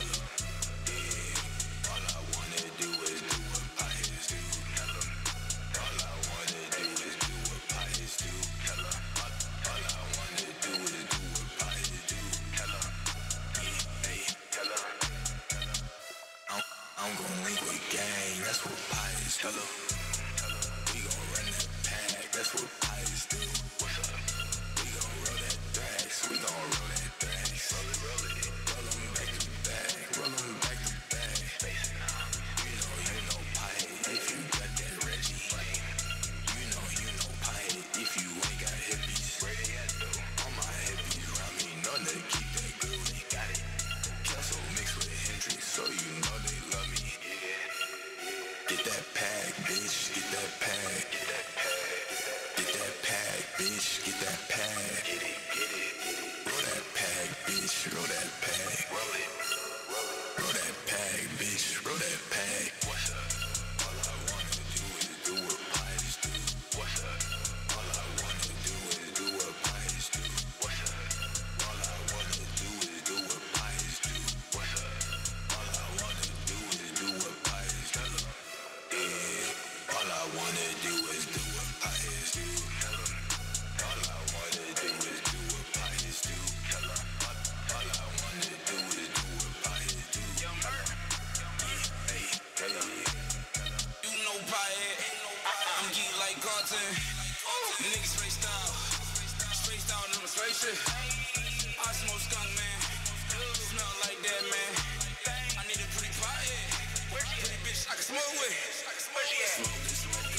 S6: Yeah. All I wanted to do I'm gon' link with gang, that's what pies do. We gon' run that pack, that's what pies do. What's up? We gon' roll that thrax, we gon' roll that thrax. Roll it, roll 'em back to back, roll 'em back to back. You know pie, if you got that Reggie. You know pie, if you ain't got hippies. Where they at though? All my hippies round me, know they keep that groovy. Got it. Kelso mixed with Hendrix, so you know they love me. Get that pack, bitch, get that pack. Get that pack, bitch, get that pack. Roll that pack, bitch, roll that pack. Roll that pack, bitch, roll that pack. What's up? All I wanna do is do what pies do. What's up? All I wanna do is do what pies do. What's up? All I wanna do is do what pies do. What's up? All I wanna do is do what pies do. Yeah. All I wanna do is do what pies do. All I wanna do is do what pies do. All I wanna do is do what pies do.
S7: You know Pyatt, I'm geek like Carlton. Niggas spaced out in my spaceship. I smoke skunk, man. Smell like that, man. I need a pretty Pyatt. Pretty bitch I can smoke with.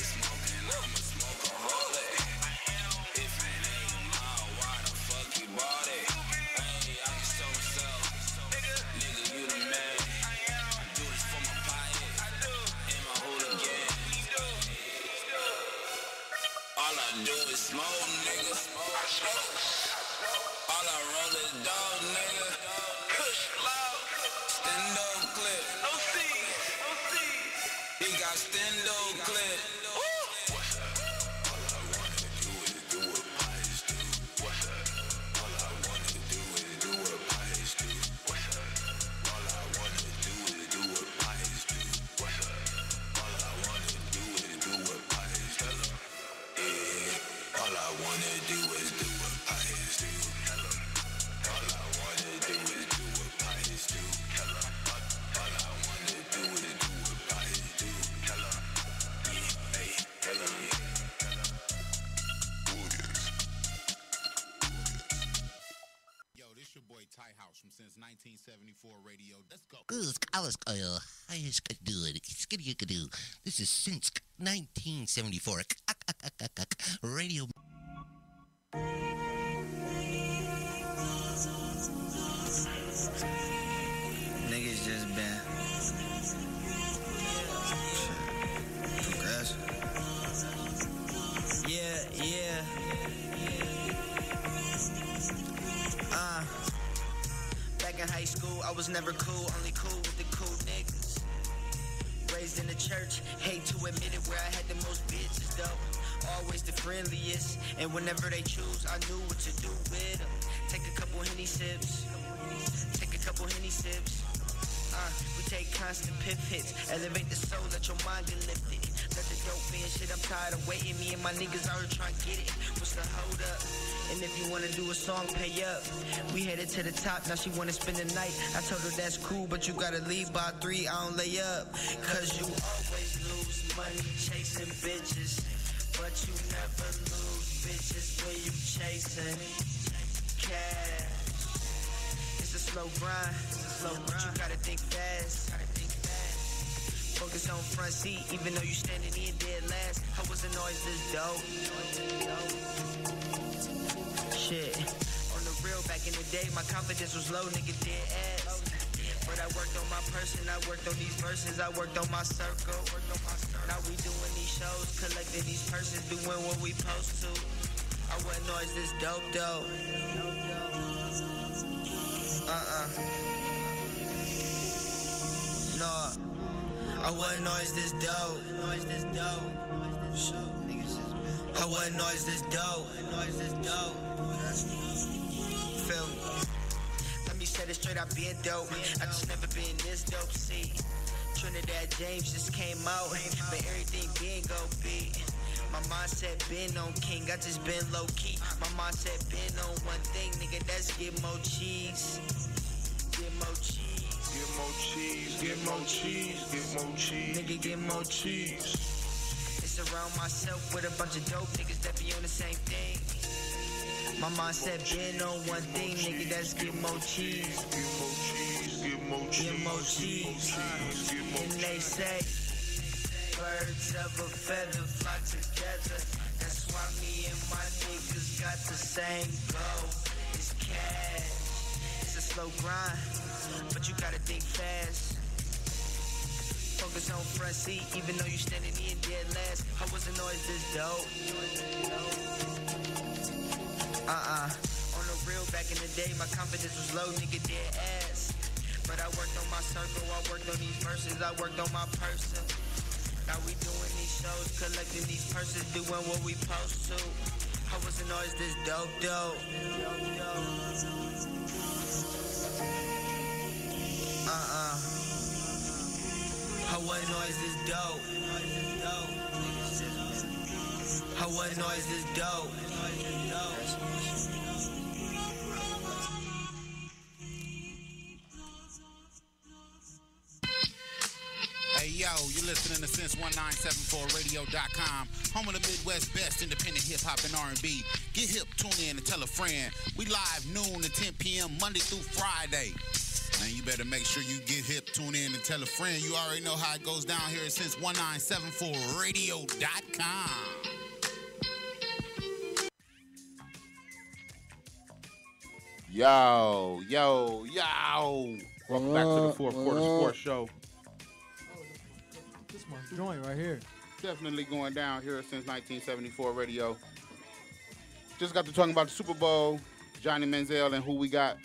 S7: Smoking, I'ma smoke a whole it. If it ain't mine, why the fuck you bought it? Hey, I can show myself. Nigga, you the man. I do this for my Pyatt and my hooligan. All I do is smoke, nigga. All I roll is dog, nigga. Kush loud. Stendo clip. OC. He got stendo clip.
S6: What's up? All I wanna do is do what pies do. What's up? All I wanna do is do what pies do. What's up? All I wanna do is do what pies do. What's up? All I wanna do is do what pies do. Yeah. All I wanna do is do what pies do. All I wanna do is do what pies do. All I wanna do is do what pies do.
S8: Yo, this your boy Ty House from since 1974 radio. Let's go.
S9: This is since 1974 radio.
S10: Niggas just been progressive. Yeah. Back in high school, I was never cool, only cool with the cool niggas. Raised in the church, hate to admit it, where I had the most bitches though. Always the friendliest, and whenever they choose, I knew what to do with them. Take a couple Henny sips. We take constant pip hits, elevate the soul, let your mind get lifted. Let the dope in shit, I'm tired of waiting. Me and my niggas out here trying to get it. What's the hold up? And if you wanna do a song, pay up. We headed to the top, now she wanna spend the night. I told her that's cool, but you gotta leave by 3, I don't lay up. Cause you always lose money chasing bitches, but you never lose bitches when you chasing cash. It's a slow grind, but you gotta think fast. Focus on front seat, even though you standing in dead last. I wasn't always this dope. Shit. On the real, back in the day, my confidence was low, nigga dead ass. But I worked on my person, I worked on these verses, I worked on my circle. Now we doing these shows, collecting these purses, doing what we supposed to. I wasn't always this dope though. No, I wasn't always this dope. I wasn't always this dope. Feel me? Let me set it straight, I been dope. I just never been this dope. See, Trinidad James just came out, but everything been go big. My mindset been on king, I just been low key. My mindset been on one thing, nigga, that's get more cheese. Get more cheese.
S6: cheese, get more cheese, get more cheese.
S10: Nigga, get more cheese. It's around myself with a bunch of dope niggas that be on the same thing. My mindset been on one thing, nigga, that's get more cheese.
S6: Get more cheese, get more cheese.
S10: Get more cheese. And they say, birds of a feather fly together. That's why me and my niggas got the same goal. It's cash. It's a slow grind, but you gotta think fast. Focus on front seat, even though you standing in dead last. I wasn't always this dope. On the real, back in the day, my confidence was low, nigga, dead ass. But I worked on my circle, I worked on these verses, I worked on my person. Now we doing these shows, collecting these purses, doing what we supposed to. I wasn't always this dope. I wasn't always this dope. I wasn't always this dope.
S8: Hey yo, you're listening to Since1974radio.com, home of the Midwest best independent hip hop and R&B. Get hip, tune in, and tell a friend. We live noon to 10 p.m. Monday through Friday. Man, you better make sure you get hip, tune in, and tell a friend. You already know how it goes down here at Since1974radio.com.
S3: Yo. Welcome back to the Fourth Quarter Sports Show.
S4: This my joint right here.
S3: Definitely going down here since 1974 radio. Just got to talking about the Super Bowl, Johnny Manziel, and who we talk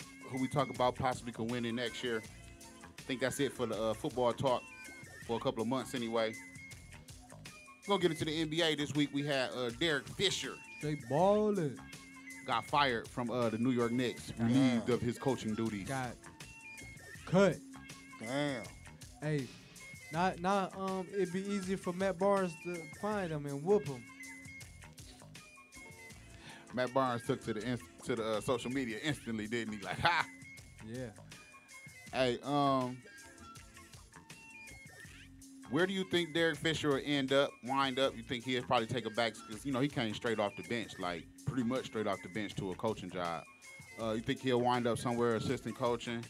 S3: about possibly could win it next year. I think that's it for the football talk for a couple of months anyway. We're going to get into the NBA this week. We had Derek Fisher.
S4: Straight ballin'.
S3: Got fired from the New York Knicks, relieved of his coaching duties.
S4: Got cut.
S5: Damn.
S4: Hey, it'd be easier for Matt Barnes to find him and whoop him.
S3: Matt Barnes took to the social media instantly, didn't he? Like, ha!
S4: Yeah.
S3: Hey, where do you think Derek Fisher will wind up? You think he'll probably take a back, because, he came straight off the bench, like pretty much straight off the bench to a coaching job. You think he'll wind up somewhere assistant coaching?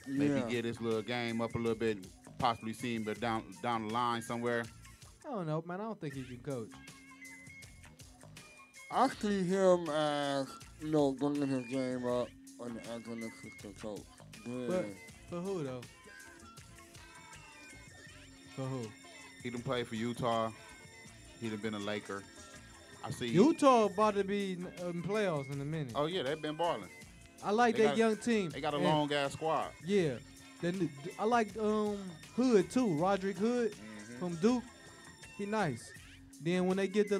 S3: Maybe get his little game up a little bit, possibly see him but down the line somewhere?
S4: I don't know, man. I don't think he can coach.
S5: I see him as, bringing his game up as an assistant coach.
S4: But for who, though? For who?
S3: He done played for Utah. He done been a Laker. I see
S4: Utah about to be in playoffs in a minute.
S3: Oh, yeah, they've been balling.
S4: I like that young team.
S3: They got a long-ass squad.
S4: Yeah. I like Hood, too. Roderick Hood from Duke. He nice. Then when they get the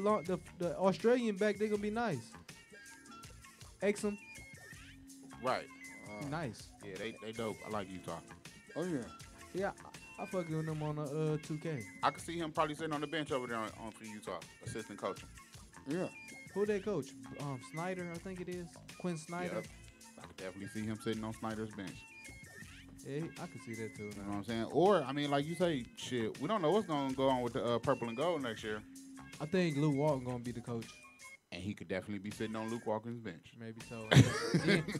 S4: Australian back, they're going to be nice. Exum.
S3: Right.
S4: Nice.
S3: Yeah, they dope. I like Utah.
S5: Oh, yeah.
S4: Yeah, I fuck with them on 2K.
S3: I could see him probably sitting on the bench over there on for Utah, assistant coaching.
S5: Yeah.
S4: Who they coach? Snyder, I think it is. Quinn Snyder.
S3: Yep. I could definitely see him sitting on Snyder's bench.
S4: Yeah, I could see that too.
S3: You know what I'm saying? Or, like you say, shit, we don't know what's going to go on with the purple and gold next year.
S4: I think Luke Walton going to be the coach.
S3: And he could definitely be sitting on Luke Walton's bench.
S4: Maybe so.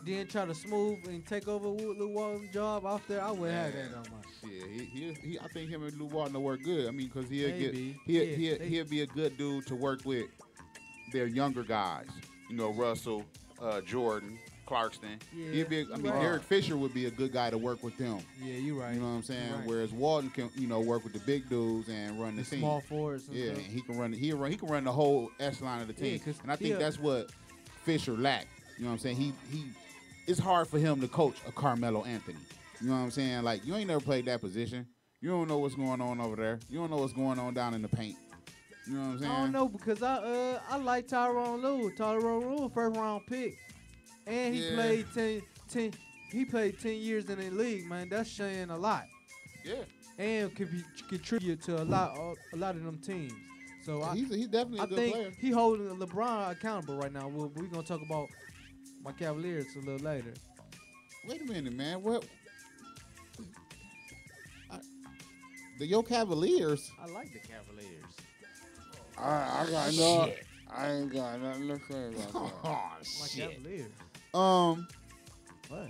S4: then try to smooth and take over Luke Walton's job out there. I wouldn't have that on my.
S3: Yeah, he. I think him and Luke Walton will work good. I mean, because he'll be a good dude to work with their younger guys. Russell, Jordan, Clarkston.
S4: Yeah,
S3: Derek Fisher would be a good guy to work with them.
S4: Yeah, you're right.
S3: You know what I'm saying?
S4: Right.
S3: Whereas Walton can, work with the big dudes and run the team.
S4: Small forwards. And
S3: yeah,
S4: stuff.
S3: and he can run the whole echelon of the team.
S4: Yeah,
S3: and I think that's what Fisher lacked. You know what I'm saying? He it's hard for him to coach a Carmelo Anthony. You know what I'm saying? Like, you ain't never played that position. You don't know what's going on over there. You don't know what's going on down in the paint. You know what I'm saying?
S4: I don't know, because I like Tyronn Lue. Tyronn Lue, first round pick. And he played 10 years in the league, man. That's saying a lot.
S3: Yeah.
S4: And could contribute to a lot of them teams. So
S3: he's definitely a good player.
S4: I think he holding LeBron accountable right now. We're gonna talk about my Cavaliers a little later.
S3: Wait a minute, man. What? Your Cavaliers.
S4: I like the Cavaliers.
S5: I got no. I ain't got nothing to say about that.
S3: Oh
S4: My
S3: shit.
S4: Cavaliers. What?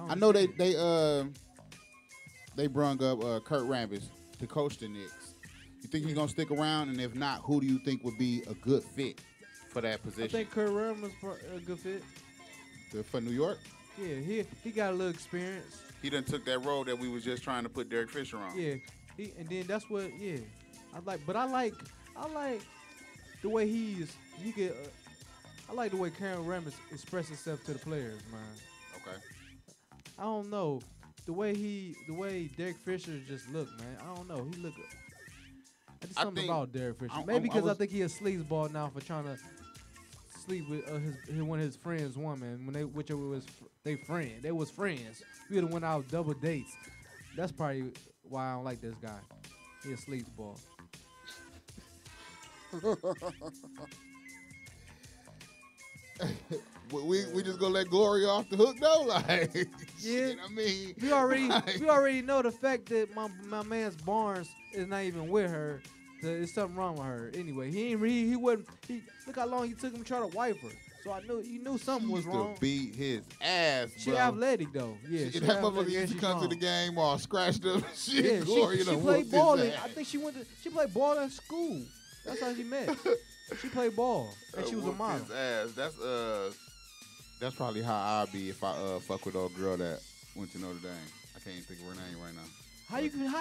S3: I know they brung up Kurt Rambis to coach the Knicks. You think he's gonna stick around? And if not, who do you think would be a good fit for that position?
S4: I think Kurt Rambis a good fit.
S3: For New York?
S4: Yeah, he got a little experience.
S3: He done took that road that we was just trying to put Derek Fisher on.
S4: Yeah, and then that's what. Yeah, I like the way he get. I like the way Karen Rambis express himself to the players, man.
S3: Okay.
S4: I don't know the way Derek Fisher just look, man. I don't know. He look. There's something about Derek Fisher. Maybe because I think he a sleazeball now for trying to sleep with one of his friends' woman when they was friends. We would have went out double dates. That's probably why I don't like this guy. He a sleazeball.
S3: we just gonna let Gloria off the hook though, like
S4: yeah.
S3: Shit, I mean,
S4: we already know the fact that my man's Barnes is not even with her. There's something wrong with her. Anyway, he wouldn't. Look how long he took him to try to wipe her. So I knew something was wrong.
S3: To beat his ass,
S4: She
S3: bro.
S4: athletic though. Yeah,
S3: that motherfucker used to come to the game all scratched up. Shit,
S4: yeah,
S3: Gloria
S4: she
S3: done
S4: played
S3: whooped
S4: ball.
S3: his ass.
S4: I think she played ball in school. That's how she met. She played ball, and she was a
S3: Whooped
S4: model.
S3: his ass. That's probably how I'd be if I fuck with old girl that went to Notre Dame. I can't even think of her name right now.
S4: How you can?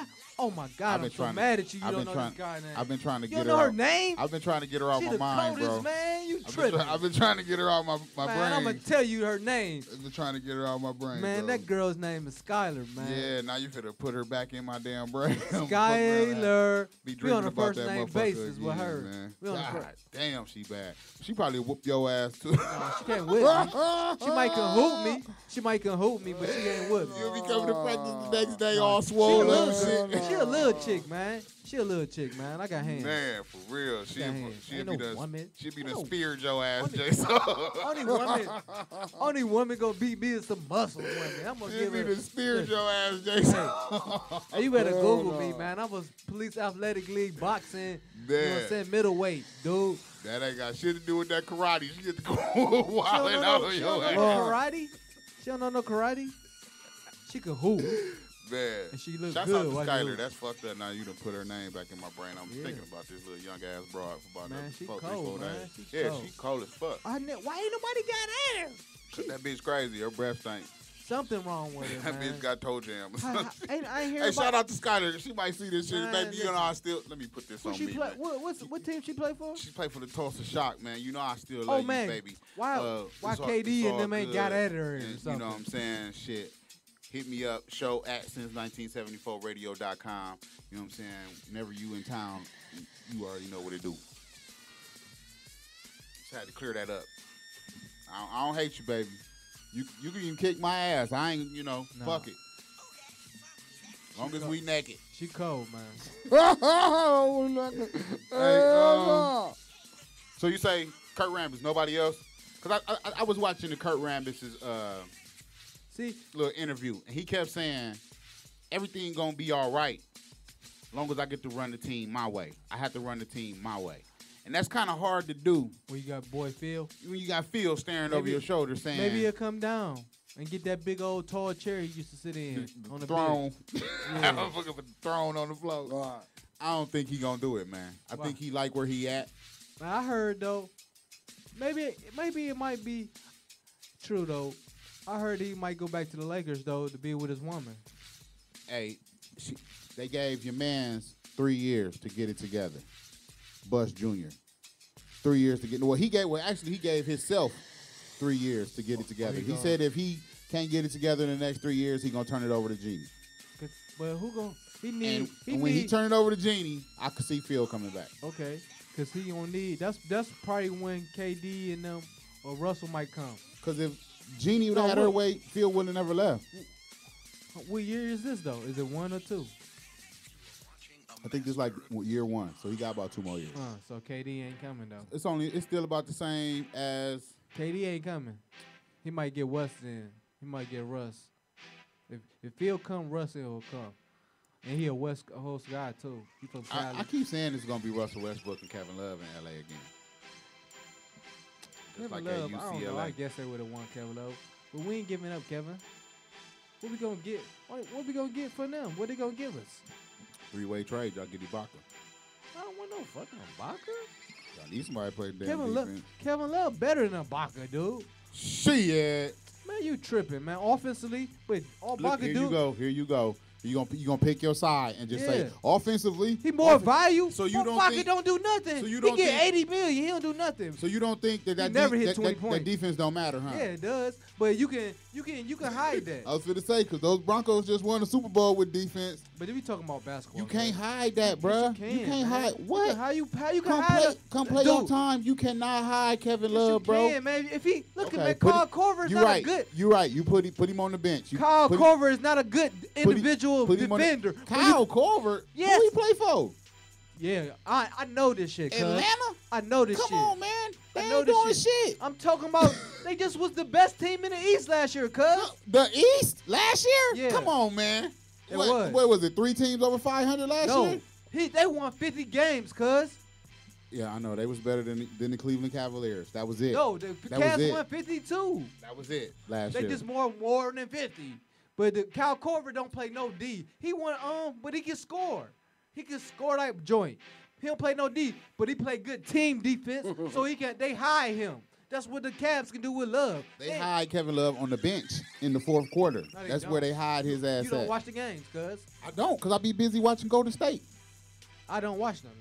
S4: Oh my God! I'm so mad at you. You don't know this guy's name.
S3: I've been trying to
S4: you
S3: get
S4: don't
S3: her.
S4: know her name?
S3: I've been trying to get her off
S4: She
S3: my
S4: the
S3: mind,
S4: coldest,
S3: bro.
S4: man. You tripping?
S3: I've been trying to get her out my
S4: man,
S3: brain.
S4: I'm gonna tell you her name.
S3: I've been trying to get her out my brain.
S4: Man,
S3: bro.
S4: that girl's name is Skylar, man.
S3: Yeah, now you finna put her back in my damn brain.
S4: Skylar.
S3: Be
S4: We on
S3: dreaming
S4: a
S3: about
S4: first
S3: that
S4: name
S3: motherfucker
S4: basis
S3: again,
S4: with her.
S3: man.
S4: We on a
S3: God
S4: first.
S3: damn, she bad. She probably whoop your ass too.
S4: No, she can't whip me. She might can hoop me. She might can hoop me, but she ain't whip me.
S3: You'll be coming to practice the next day all swollen up and shit.
S4: She a little chick, man. She a little chick, man. I got hands.
S3: Man, for real. She'll be the speared your ass, Jason.
S4: Only woman gonna beat me is some muscle women. I'm gonna
S3: She'll
S4: give
S3: be
S4: her.
S3: the speared your ass, Jason.
S4: Hey, you better Google me, man. I was police athletic league boxing. You know what I'm saying? Middleweight, dude.
S3: That ain't got shit to do with that karate. She get to go wilding out on
S4: She
S3: your
S4: don't
S3: ass.
S4: know no karate. She don't know no karate. She can hoop.
S3: Man.
S4: And she looks
S3: Shouts
S4: good.
S3: out to
S4: while she
S3: Skylar.
S4: hoop.
S3: That's fucked up. Now you done put her name back in my brain. I'm thinking about this little young ass broad for about
S4: Man, she
S3: 4
S4: cold, man.
S3: days.
S4: She
S3: Yeah,
S4: cold.
S3: she cold as fuck.
S4: Why ain't nobody got her?
S3: Cause that bitch crazy. Her breath stink.
S4: Something wrong with her,
S3: That
S4: man.
S3: bitch got toe jam.
S4: I ain't hear
S3: Hey,
S4: about
S3: shout out to Skylar. She might see this shit.
S4: Man,
S3: Baby, you know
S4: listen.
S3: I still. Let me put this
S4: Who
S3: on
S4: she
S3: me.
S4: play?
S3: Man.
S4: What team she play for?
S3: She played for the Tulsa Shock, man. You know I still
S4: Oh
S3: love
S4: man,
S3: you, baby.
S4: why
S3: It's all-
S4: KD
S3: it's
S4: and
S3: all
S4: them ain't
S3: good.
S4: got at her or
S3: And
S4: something?
S3: you know what I'm saying? Shit. Hit me up. Show at since1974radio.com. You know what I'm saying? Whenever you in town, you already know what to do. Just had to clear that up. I don't hate you, baby. You can even kick my ass. I ain't, fuck it. As long as we naked.
S4: She cold, man.
S3: So you say Kurt Rambis, nobody else? Because I was watching the Kurt Rambis's little interview, and he kept saying, everything going to be all right as long as I get to run the team my way. I have to run the team my way. And that's kind of hard to do.
S4: When you got boy Phil?
S3: When you got Phil staring over your shoulder saying.
S4: Maybe he'll come down and get that big old tall chair he used to sit in on the
S3: throne.
S4: Yeah.
S3: Motherfucker with the throne on the floor.
S5: Right.
S3: I don't think he going to do it, man. I think he like where he at.
S4: I heard, though, maybe it might be true, though. I heard he might go back to the Lakers, though, to be with his woman.
S3: Hey, they gave your mans 3 years to get it together. Bush Jr. 3 years to get. Well, he gave himself 3 years to get it together. He said if he can't get it together in the next 3 years, he gonna turn it over to Genie.
S4: But who gonna? He
S3: when he turn it over to Genie, I could see Phil coming back.
S4: Okay, because he gonna need. That's probably when KD and them or Russell might come.
S3: Because if Genie would have had her way, Phil wouldn't have never left.
S4: What year is this though? Is it 1 or 2?
S3: I think this is like year 1, so he got about 2 more years.
S4: So KD ain't coming though.
S3: It's still about the same as
S4: KD ain't coming. He might get West in. He might get Russ. If Phil come, Russ will come. And he a West Coast guy too. He from Cali.
S3: I keep saying it's gonna be Russell Westbrook and Kevin Love in LA again. Just
S4: Kevin
S3: like at
S4: Love, I don't know.
S3: UCLA.
S4: I guess they would have won Kevin Love, but we ain't giving up, Kevin. What we gonna get? What we gonna get for them? What they gonna give us?
S3: 3-way trade, y'all get Ibaka.
S4: I don't want no fucking Ibaka.
S3: Y'all need somebody to play the damn defense.
S4: Kevin Love better than Ibaka, dude.
S3: Shit.
S4: Man, you tripping, man. Offensively, but all
S3: Look,
S4: Ibaka
S3: here
S4: do.
S3: you go. Here you go. You gonna pick your side and just say offensively.
S4: He more value.
S3: So you don't
S4: Ibaka
S3: think,
S4: don't do nothing.
S3: So you don't
S4: he get
S3: think,
S4: 80 million. He don't do nothing.
S3: So you don't think that
S4: never hit 20
S3: that
S4: points.
S3: defense don't matter, huh?
S4: Yeah, it does. But you can hide that.
S3: I was gonna say because those Broncos just won the Super Bowl with defense.
S4: But if we talking about basketball,
S3: You can't hide that, bruh.
S4: You
S3: can't hide what?
S4: How you can
S3: Come
S4: hide?
S3: play, come play on time. You cannot hide Kevin Love, bro.
S4: Can, man. If he look
S3: Okay,
S4: at man, Kyle Korver is
S3: you're
S4: not
S3: right.
S4: a good.
S3: You're right. You put him on the bench.
S4: Kyle Korver is not a good individual
S3: put him on the-
S4: defender.
S3: Kyle Korver.
S4: Yes.
S3: Who he play for?
S4: Yeah, I know this shit. Cuz.
S3: Atlanta.
S4: I know this shit.
S3: Come on, man. They
S4: I know
S3: ain't
S4: this
S3: doing
S4: shit.
S3: shit.
S4: I'm talking about they just was the best team in the East last year, cuz.
S3: The East last year?
S4: Yeah.
S3: Come on, man.
S4: It
S3: What
S4: was.
S3: was it? 3 teams over 500 last year?
S4: They won 50 games, cuz.
S3: Yeah, I know. They was better than the Cleveland Cavaliers. That was it.
S4: No, the
S3: That was
S4: Cavs
S3: it.
S4: won 52.
S3: That was it last
S4: They
S3: year.
S4: just more than 50. But the Kyle Korver don't play no D. He won but he can score. He can score like joint. He don't play no D, but he play good team defense. So they hide him. That's what the Cavs can do with Love.
S3: They hide Kevin Love on the bench in the fourth quarter.
S4: No, they
S3: That's
S4: don't.
S3: where they hide his ass
S4: You don't
S3: at.
S4: watch the games, cuz.
S3: I don't, because I be busy watching Golden State.
S4: I don't watch them.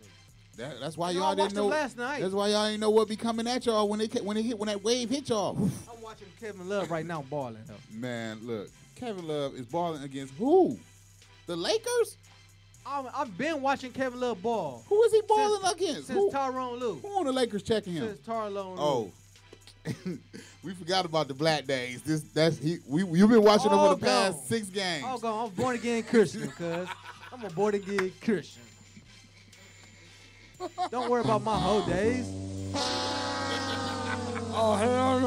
S3: That's why
S4: No,
S3: y'all
S4: I
S3: didn't
S4: watched them
S3: know.
S4: last night.
S3: That's why y'all ain't know what be coming at y'all when that wave hit y'all.
S4: I'm watching Kevin Love right now balling though.
S3: Man, look, Kevin Love is balling against who? The Lakers?
S4: I've been watching Kevin Love ball.
S3: Who is he balling against?
S4: Since
S3: Who?
S4: Tyrone Lue.
S3: Who on the Lakers checking him?
S4: Since Tyrone Lue.
S3: Oh. We forgot about the Black Days. You've been watching them for the past 6 games.
S4: Oh, go. I'm born again Christian, cuz. I'm a born again Christian. Don't worry about my whole days.
S5: Oh, hell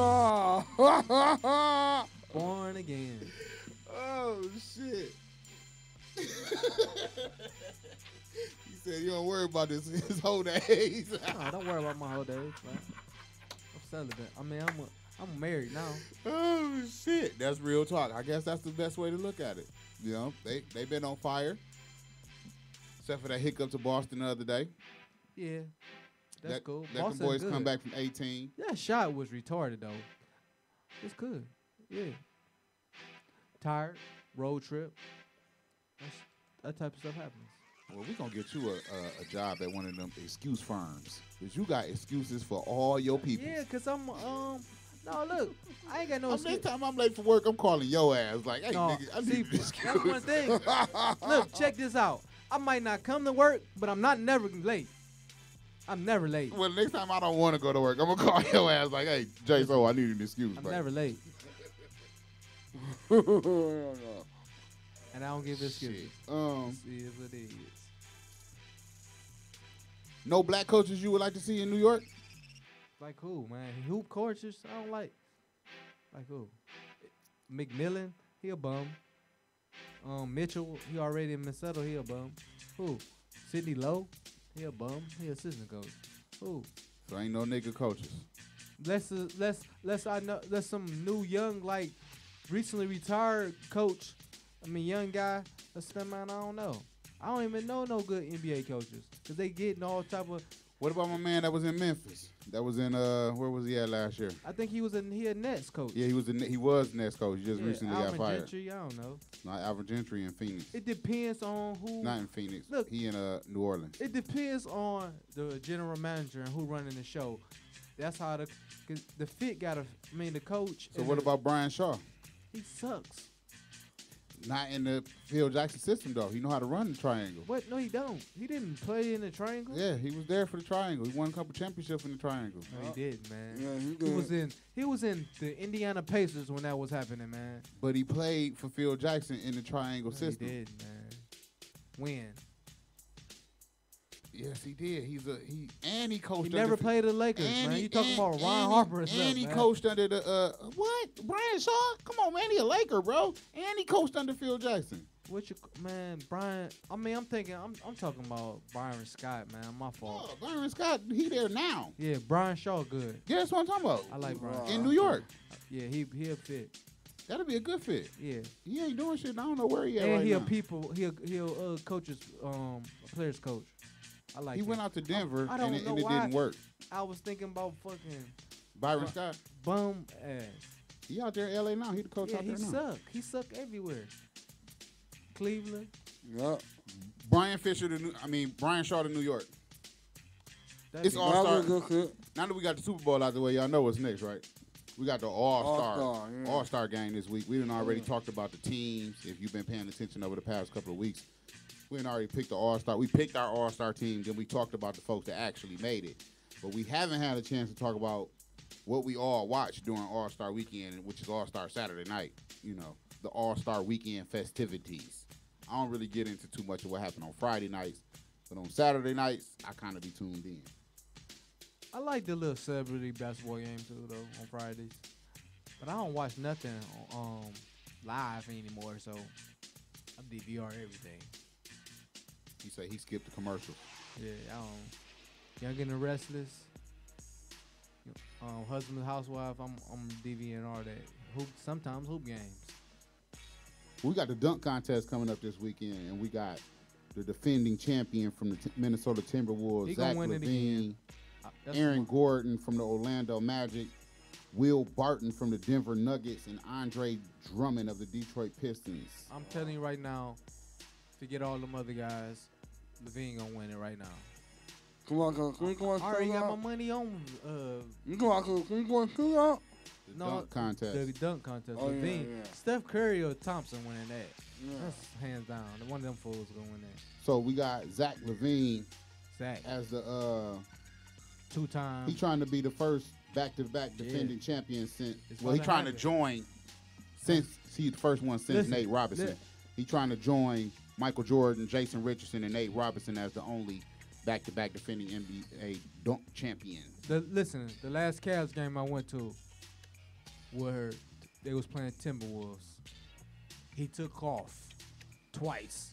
S5: no.
S4: Born again.
S3: Oh, shit. He said, you don't worry about his whole days.
S4: No, don't worry about my whole days, man. I'm celibate. I mean, I'm married now.
S3: Oh, shit. That's real talk. I guess that's the best way to look at it. You know, they been on fire. Except for that hiccup to Boston the other day.
S4: Yeah, that's cool.
S3: Let
S4: Boston
S3: them boys
S4: good.
S3: come back from 18.
S4: That shot was retarded, though. It's good. Yeah. Tired, road trip. That type of stuff happens.
S3: Well, we're going to get you a job at one of them excuse firms. Because you got excuses for all your people.
S4: Yeah, because I'm, no, look, I ain't got no excuse.
S3: Next time I'm late for work, I'm calling your ass. Like, hey,
S4: No,
S3: nigga, I
S4: see,
S3: need an excuse.
S4: that's one thing. Look, check this out. I might not come to work, but I'm not never late. I'm never late.
S3: Well, next time I don't want to go to work, I'm going to call your ass like, hey, J-So, I need an excuse.
S4: I'm
S3: baby.
S4: never late.
S5: No.
S4: And I don't give excuses. It is what it is.
S3: No black coaches you would like to see in New York?
S4: Like who, man? Hoop coaches, I don't like. Like who? McMillan, he a bum. Mitchell, he already in Minnesota, he a bum. Who? Sidney Lowe, he a bum. He assistant coach. Who?
S3: So ain't no nigga coaches.
S4: Let's some new young like recently retired coach. I mean young guy. Let's them man. I don't know. I don't even know no good NBA coaches because they getting all type of.
S3: What about my man that was in Memphis? That was in where was he at last year?
S4: I think he a Nets coach.
S3: Yeah, he was Nets coach. He just recently got
S4: Alvin
S3: fired.
S4: Gentry, I don't know.
S3: Not Alvin Gentry in Phoenix.
S4: It depends on who.
S3: Not in Phoenix.
S4: Look,
S3: he in New Orleans.
S4: It depends on the general manager and who running the show. That's how the fit gotta. I mean the coach.
S3: So what about Brian Shaw?
S4: He sucks.
S3: Not in the Phil Jackson system though. He know how to run the triangle.
S4: What? No, he don't. He didn't play in the triangle.
S3: Yeah, he was there for the triangle. He won a couple championships in the triangle.
S4: No, he did, man.
S5: Yeah,
S4: He was in the Indiana Pacers when that was happening, man.
S3: But he played for Phil Jackson in the triangle system.
S4: He did, man. When?
S3: Yes, he did. He coached.
S4: He never played the Lakers, man. You talking about Ron Harper and stuff,
S3: And he
S4: man.
S3: coached under the what? Brian Shaw? Come on, man. He a Laker, bro. And he coached under Phil Jackson.
S4: What you man, Brian? I mean, I'm thinking, I'm talking about Byron Scott, man. My fault.
S3: Oh, Byron Scott, he there now.
S4: Yeah, Brian Shaw, good.
S3: Yeah, that's what I'm talking about.
S4: I like Brian.
S3: In New York.
S4: Yeah, he'll fit.
S3: That'll be a good fit.
S4: Yeah,
S3: He ain't doing shit. I don't know where he at
S4: and
S3: right
S4: he'll
S3: now.
S4: coaches players coach. I like.
S3: He
S4: him.
S3: went out to Denver
S4: I don't
S3: and
S4: know
S3: it
S4: why.
S3: didn't work.
S4: I was thinking about fucking
S3: Byron Scott,
S4: bum ass.
S3: he out there in LA now. He the coach
S4: Yeah,
S3: out
S4: he
S3: there now.
S4: suck. He suck everywhere. Cleveland.
S5: Yup.
S3: Brian Shaw to New York.
S4: That'd
S3: It's
S4: be-
S3: all
S5: That was a
S3: star.
S5: good fit.
S3: Now that we got the Super Bowl out the way, y'all know what's next, right? We got the All-Star
S5: All-Star, yeah.
S3: All-Star game this week. We done already talked about the teams. If you've been paying attention over the past couple of weeks, we done already picked the All-Star. We picked our All-Star team, then we talked about the folks that actually made it. But we haven't had a chance to talk about what we all watched during All-Star Weekend, which is All-Star Saturday night. You know, the All-Star Weekend festivities. I don't really get into too much of what happened on Friday nights, but on Saturday nights, I kind of be tuned in.
S4: I like the little celebrity basketball game too, though, on Fridays. But I don't watch nothing live anymore, so I DVR everything.
S3: He said he skipped the commercial.
S4: Yeah, I don't. Young and the Restless. Husband and Housewife. I'm DVRing all that. Sometimes hoop games.
S3: We got the dunk contest coming up this weekend, and we got the defending champion from the Minnesota Timberwolves,
S4: He
S3: Zach
S4: gonna win it
S3: LaVine,
S4: again. That's
S3: Aaron
S4: one-
S3: Gordon from the Orlando Magic, Will Barton from the Denver Nuggets, and Andre Drummond of the Detroit Pistons.
S4: I'm telling you right now, forget all them other guys. Levine gonna win it right now.
S5: Come on, can we go on
S4: I already got my
S5: shootout?
S4: money on.
S5: You go on, can we go on shootout?
S3: The
S4: No,
S3: dunk contest.
S4: The dunk contest.
S5: Oh, yeah,
S4: Levine,
S5: yeah.
S4: Steph Curry or Thompson winning that.
S5: Yeah.
S4: That's hands down. One of them fools gonna win that.
S3: So we got Zach LaVine
S4: Zach,
S3: as the
S4: two-time.
S3: he trying to be the first back-to-back defending champion since.
S4: It's
S3: Well, he
S4: about to
S3: trying to
S4: happen.
S3: join since he's the first one since
S4: Listen,
S3: Nate Robinson.
S4: li-
S3: He trying to join Michael Jordan, Jason Richardson, and Nate Robinson as the only back-to-back defending NBA dunk champion.
S4: Listen, the last Cavs game I went to, where they was playing Timberwolves, he took off twice,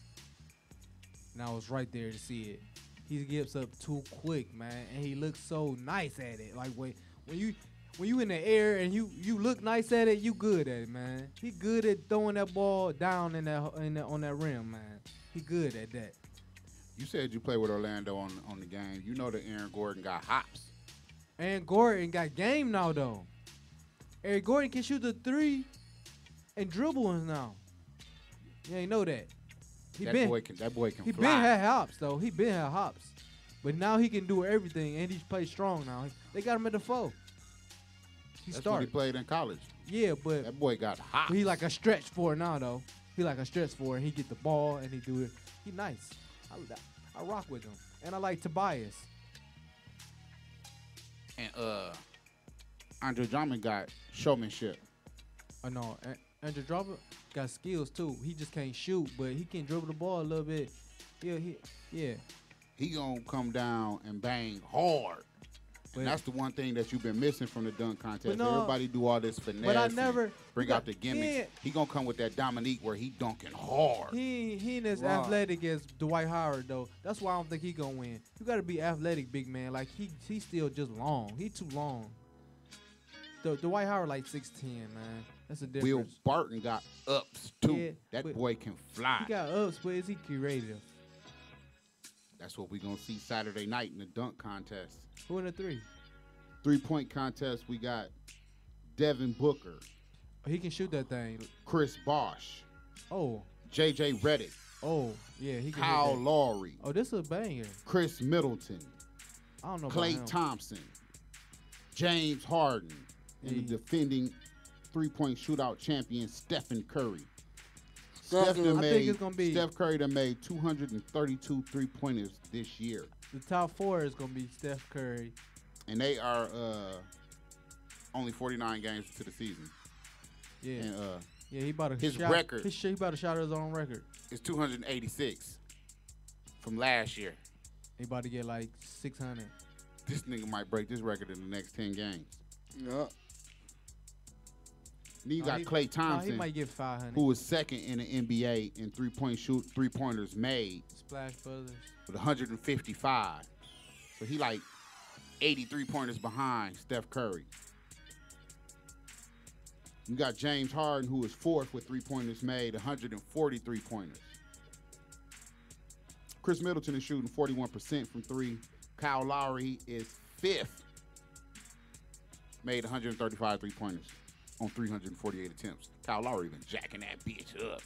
S4: and I was right there to see it. He gets up too quick, man, and he looks so nice at it. Like when you in the air and you look nice at it, you good at it, man. He good at throwing that ball down on that rim, man. He good at that.
S3: You said you played with Orlando on the game. You know that Aaron Gordon got hops.
S4: Aaron Gordon got game now, though. Aaron Gordon can shoot the three and dribble ones now. You ain't know that.
S3: That boy can
S4: He
S3: fly.
S4: been had hops, though. He been had hops. But now he can do everything, and he's played strong now. They got him at the 4. He
S3: That's what
S4: started.
S3: he played in college.
S4: Yeah, but
S3: That boy got hops.
S4: he like a stretch for now, though. He like a stretch for and he get the ball, and he do it. He nice. I rock with him. And I like Tobias.
S3: And Andre Drummond got showmanship.
S4: I know. Andrew Drummond got skills too. He just can't shoot, but he can dribble the ball a little bit. Yeah.
S3: He gonna come down and bang hard.
S4: But-
S3: And that's the one thing that you've been missing from the dunk contest.
S4: But no-
S3: Everybody do all this finesse.
S4: But I
S3: and
S4: never-
S3: bring
S4: you
S3: out
S4: got-
S3: the gimmicks.
S4: yeah.
S3: He gonna come with that Dominique where he dunking hard.
S4: He ain't as
S5: Wow.
S4: athletic as Dwight Howard though. That's why I don't think he gonna win. You gotta be athletic, big man. Like he's still just long. He too long. Dwight Howard like 6'10", man. That's a
S3: Will
S4: difference.
S3: Barton got ups too.
S4: Yeah,
S3: that
S4: but
S3: boy can fly.
S4: He got ups, but is he creative?
S3: That's what we gonna see Saturday night in the dunk contest.
S4: Who in the 3?
S3: 3-point contest, we got Devin Booker,
S4: He can shoot that thing.
S3: Chris Bosh,
S4: Oh,
S3: J.J. Redick,
S4: yeah, he can.
S3: Kyle
S4: hit that.
S3: Lowry,
S4: Oh, this is a banger.
S3: Chris Middleton,
S4: I don't know
S3: Klay
S4: about him.
S3: Thompson, James Harden, and the
S4: Yeah.
S3: defending 3-point shootout champion Stephen Curry.
S5: Steph,
S3: Steph done
S5: I
S4: think it's gonna be-
S3: Steph Curry done made 232 3-pointers this year.
S4: The top 4 is gonna be Steph Curry.
S3: And they are only 49 games into the season.
S4: Yeah,
S3: And
S4: yeah, he about to
S3: his
S4: shot,
S3: record-
S4: He about to shot his own record.
S3: it's 286 from last year.
S4: He about to get like 600.
S3: This nigga might break this record in the next 10 games.
S5: Yeah.
S3: Then you got Klay
S4: he
S3: Thompson,
S4: might get 500.
S3: who was second in the NBA in three-pointers made
S4: Splash Brothers.
S3: with 155. So he like 83 pointers behind Steph Curry. You got James Harden, who is fourth with three-pointers made, 143 pointers. Chris Middleton is shooting 41% from three. Kyle Lowry is fifth, made 135 three-pointers on 348 attempts. Kyle Lowry been jacking that bitch up.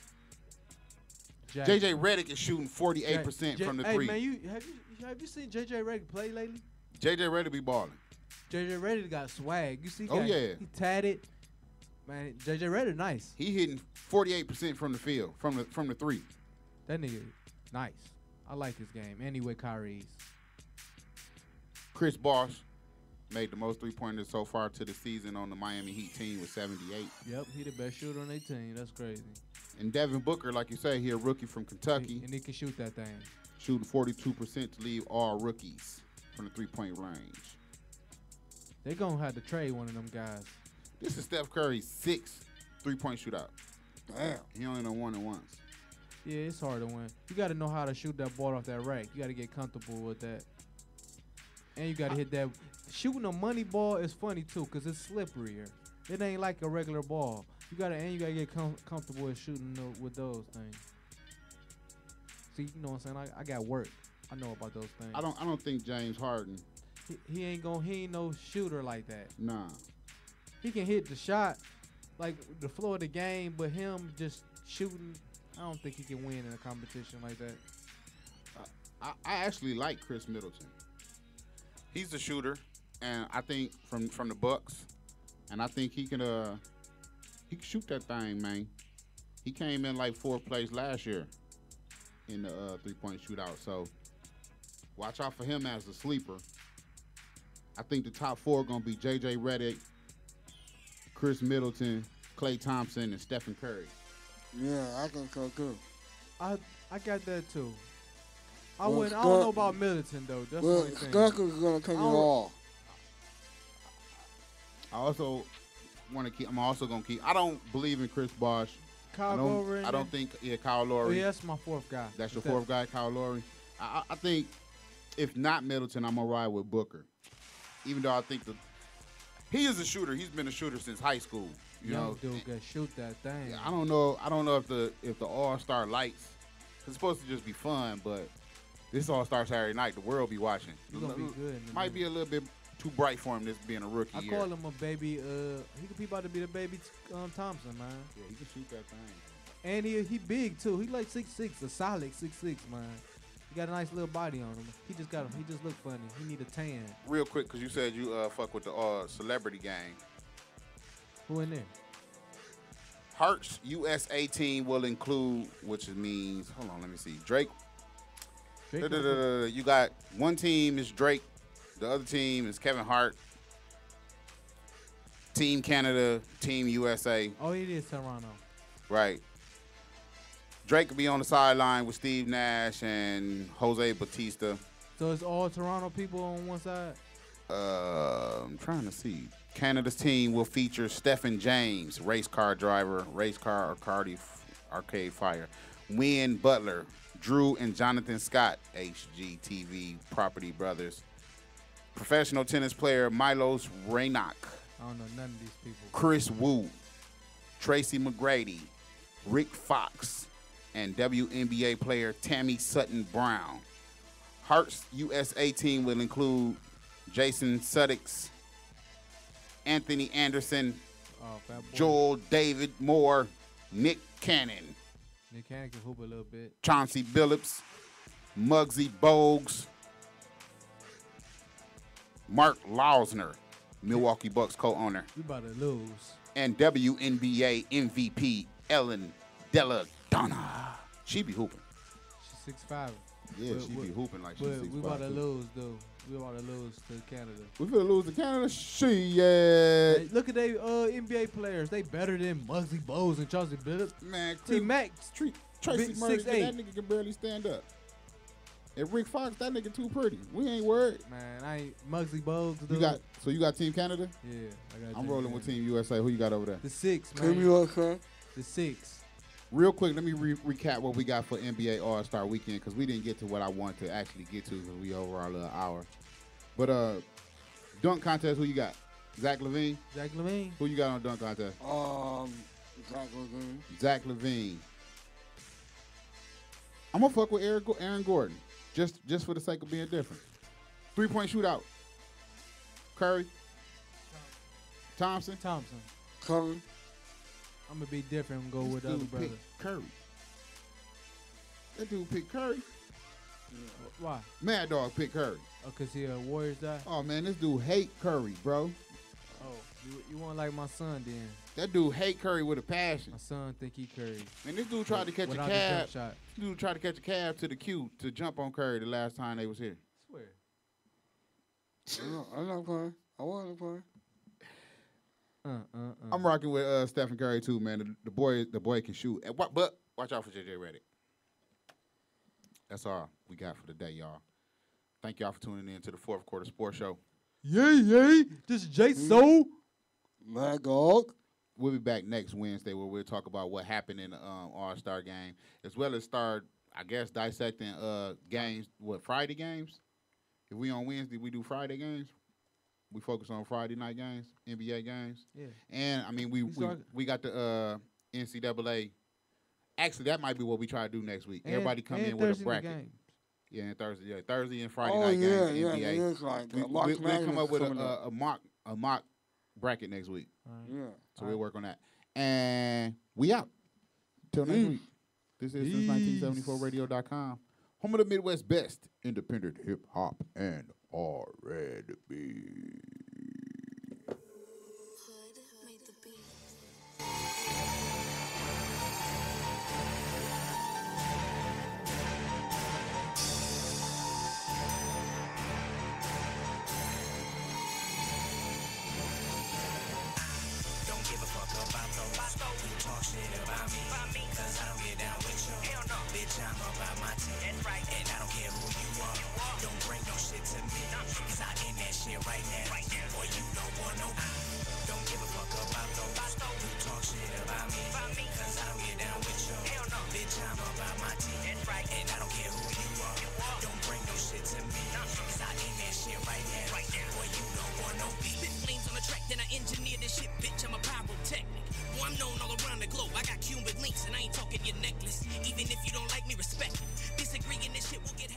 S3: JJ Redick is shooting 48% from the three.
S4: Hey man, have you seen JJ Redick play lately?
S3: JJ Redick be balling.
S4: JJ Redick got swag. You see?
S3: Yeah.
S4: He tatted. Man, JJ Redick nice.
S3: He hitting 48% from the field, from the three.
S4: That nigga nice. I like his game. Anyway, Kyrie's.
S3: Chris Bosh made the most three-pointers so far to the season on the Miami Heat team with 78.
S4: Yep, he the best shooter on their team. That's crazy.
S3: And Devin Booker, like you say, he a rookie from Kentucky.
S4: And he can shoot that thing.
S3: Shooting 42% to leave all rookies from the three-point range.
S4: They gonna have to trade one of them guys.
S3: This is Steph Curry's sixth three-point shootout.
S5: Damn.
S3: He only done won it once.
S4: Yeah, it's hard to win. You got to know how to shoot that ball off that rack. You got to get comfortable with that. And you got to hit that. Shooting a money ball is funny, too, because it's slipperier. It ain't like a regular ball. You got to get comfortable with shooting with those things. See, you know what I'm saying? I got work. I know about those things.
S3: I don't think James Harden.
S4: He ain't no shooter like that.
S3: Nah.
S4: He can hit the shot, like the flow of the game, but him just shooting, I don't think he can win in a competition like that.
S3: I actually like Chris Middleton. He's a shooter, and I think from the Bucks, and I think he can shoot that thing, man. He came in like fourth place last year in the three-point shootout, so watch out for him as a sleeper. I think the top four are gonna be JJ Redick, Chris Middleton, Klay Thompson, and Stephen Curry.
S5: Yeah, I can go too.
S4: I got that too. I don't know about Middleton though. That's
S5: well,
S4: the only thing.
S5: Skunk is gonna take it all.
S3: I also want to keep. I'm also gonna keep. I don't believe in Chris Bosh.
S4: Kyle Lowry.
S3: I don't think. Yeah, Kyle Lowry.
S4: Oh, yeah, that's my fourth guy.
S3: That's your fourth guy, Kyle Lowry. I think if not Middleton, I'm gonna ride with Booker. Even though I think he is a shooter. He's been a shooter since high school. You know,
S4: dude can shoot that thing.
S3: Yeah, I don't know if the All-Star lights. It's supposed to just be fun, but this All-Star Saturday night, the world be watching.
S4: He's gonna be good.
S3: Might be a little bit too bright for him. This being a rookie.
S4: I call him a baby. He about to be the baby Thompson, man.
S3: Yeah, he can shoot that thing.
S4: And he big too. He like 6'6", a solid 6'6", man. He got a nice little body on him. He just look funny. He need a tan.
S3: Real quick, because you said you fuck with the celebrity gang.
S4: Who in there?
S3: Hearts USA team will include, which means, hold on, let me see. Drake. You got one team is Drake. The other team is Kevin Hart. Team Canada, Team USA.
S4: Oh, it is Toronto.
S3: Right. Drake will be on the sideline with Steve Nash and Jose Batista.
S4: So it's all Toronto people on one side?
S3: I'm trying to see. Canada's team will feature Stephen James, race car driver, race car arcade fire. Wynn Butler, Drew and Jonathan Scott, HGTV property brothers. Professional tennis player Milos Raonic.
S4: I don't know none of these people.
S3: Chris Wu, Tracy McGrady, Rick Fox, and WNBA player Tammy Sutton Brown. Hearts USA team will include Jason Sudeikis, Anthony Anderson, Joel David Moore, Nick Cannon.
S4: Nick Cannon can hoop a little bit.
S3: Chauncey Billups, Muggsy Bogues, Mark Lausner, Milwaukee Bucks co-owner.
S4: We about to lose.
S3: And WNBA MVP Ellen Della Donna. She be hooping.
S4: She's 6'5".
S3: Yeah, she be hooping like she's 6'5".
S4: We about to lose, though. We about to lose to Canada.
S3: We finna lose to Canada? Shit.
S4: Hey, look at they NBA players. They better than Muggsy Bogues and Chauncey Billups.
S3: Man,
S4: T Max,
S3: Tracy Murray, that nigga can barely stand up. If Rick Fox, that nigga too pretty. We ain't worried.
S4: Man, I ain't Muggsy Bogues.
S3: You got Team Canada?
S4: Yeah, I got.
S3: I'm rolling with Team USA. Who you got over there?
S4: The 6, man.
S5: Team USA.
S4: The 6.
S3: Real quick, let me recap what we got for NBA All-Star Weekend because we didn't get to what I wanted to actually get to because we over our little hour. But dunk contest, who you got? Zach LaVine?
S4: Zach LaVine.
S3: Who you got on dunk contest?
S5: Zach LaVine.
S3: Zach LaVine. I'm gonna fuck with Aaron Gordon, just for the sake of being different. 3-point shootout. Curry. Thompson.
S5: Curry.
S4: I'm gonna be different and go with the other brother.
S3: Curry. That dude picked Curry.
S4: Why?
S3: Mad Dog picked Curry.
S4: Oh, cause he a Warriors guy.
S3: Oh man, this dude hate Curry, bro.
S4: Oh, you want like my son then?
S3: That dude hate Curry with a passion.
S4: My son think he Curry.
S3: Man, this dude tried to catch a
S4: Without the
S3: cab.
S4: jump shot.
S3: This dude tried to catch a cab to the queue to jump on Curry the last time they was here.
S4: Swear.
S5: I'm not playing. I wasn't playing.
S3: I'm rocking with Stephen Curry too, man. The boy can shoot. But watch out for JJ Redick. That's all we got for the day, y'all. Thank y'all for tuning in to the Fourth Quarter Sports Show.
S4: Yay! This is Jay So.
S5: Mad Dog.
S3: We'll be back next Wednesday where we'll talk about what happened in the All-Star game, as well as start, I guess, dissecting games. What, Friday games? If we on Wednesday, we do Friday games. We focus on Friday night games, NBA games.
S4: Yeah.
S3: And, I mean, we got the NCAA. Actually, that might be what we try to do next week. Everybody come in with a bracket.
S4: Games.
S3: Yeah, and Thursday and Friday night games. NBA.
S5: Yeah, it is like
S3: We'll come up with a mock bracket next week.
S5: Yeah.
S3: So we'll work on that. And we out. Till next week. This is since 1974radio.com. Home of the Midwest best independent hip hop and R&B.
S7: Cause I don't get down with you. Bitch, I'm about my team. That's right. And I don't care who you are. Don't bring no shit to me. Cause I in that shit right now. Boy, you don't want no. Don't give a fuck about those who talk shit about me. Cause I don't get down with you. Bitch, I'm about my team. That's right. And I don't care who you are. Don't bring no shit to me. Cause I in that shit right now. Boy, you don't want no beat. Spit flames on the track, then I engineer this shit, bitch. I'm a pyrotechnic. Boy, I'm known all around the globe. I got Cuban links and I ain't talking your necklace. Even if you don't like me, respect it. Disagreeing this shit will get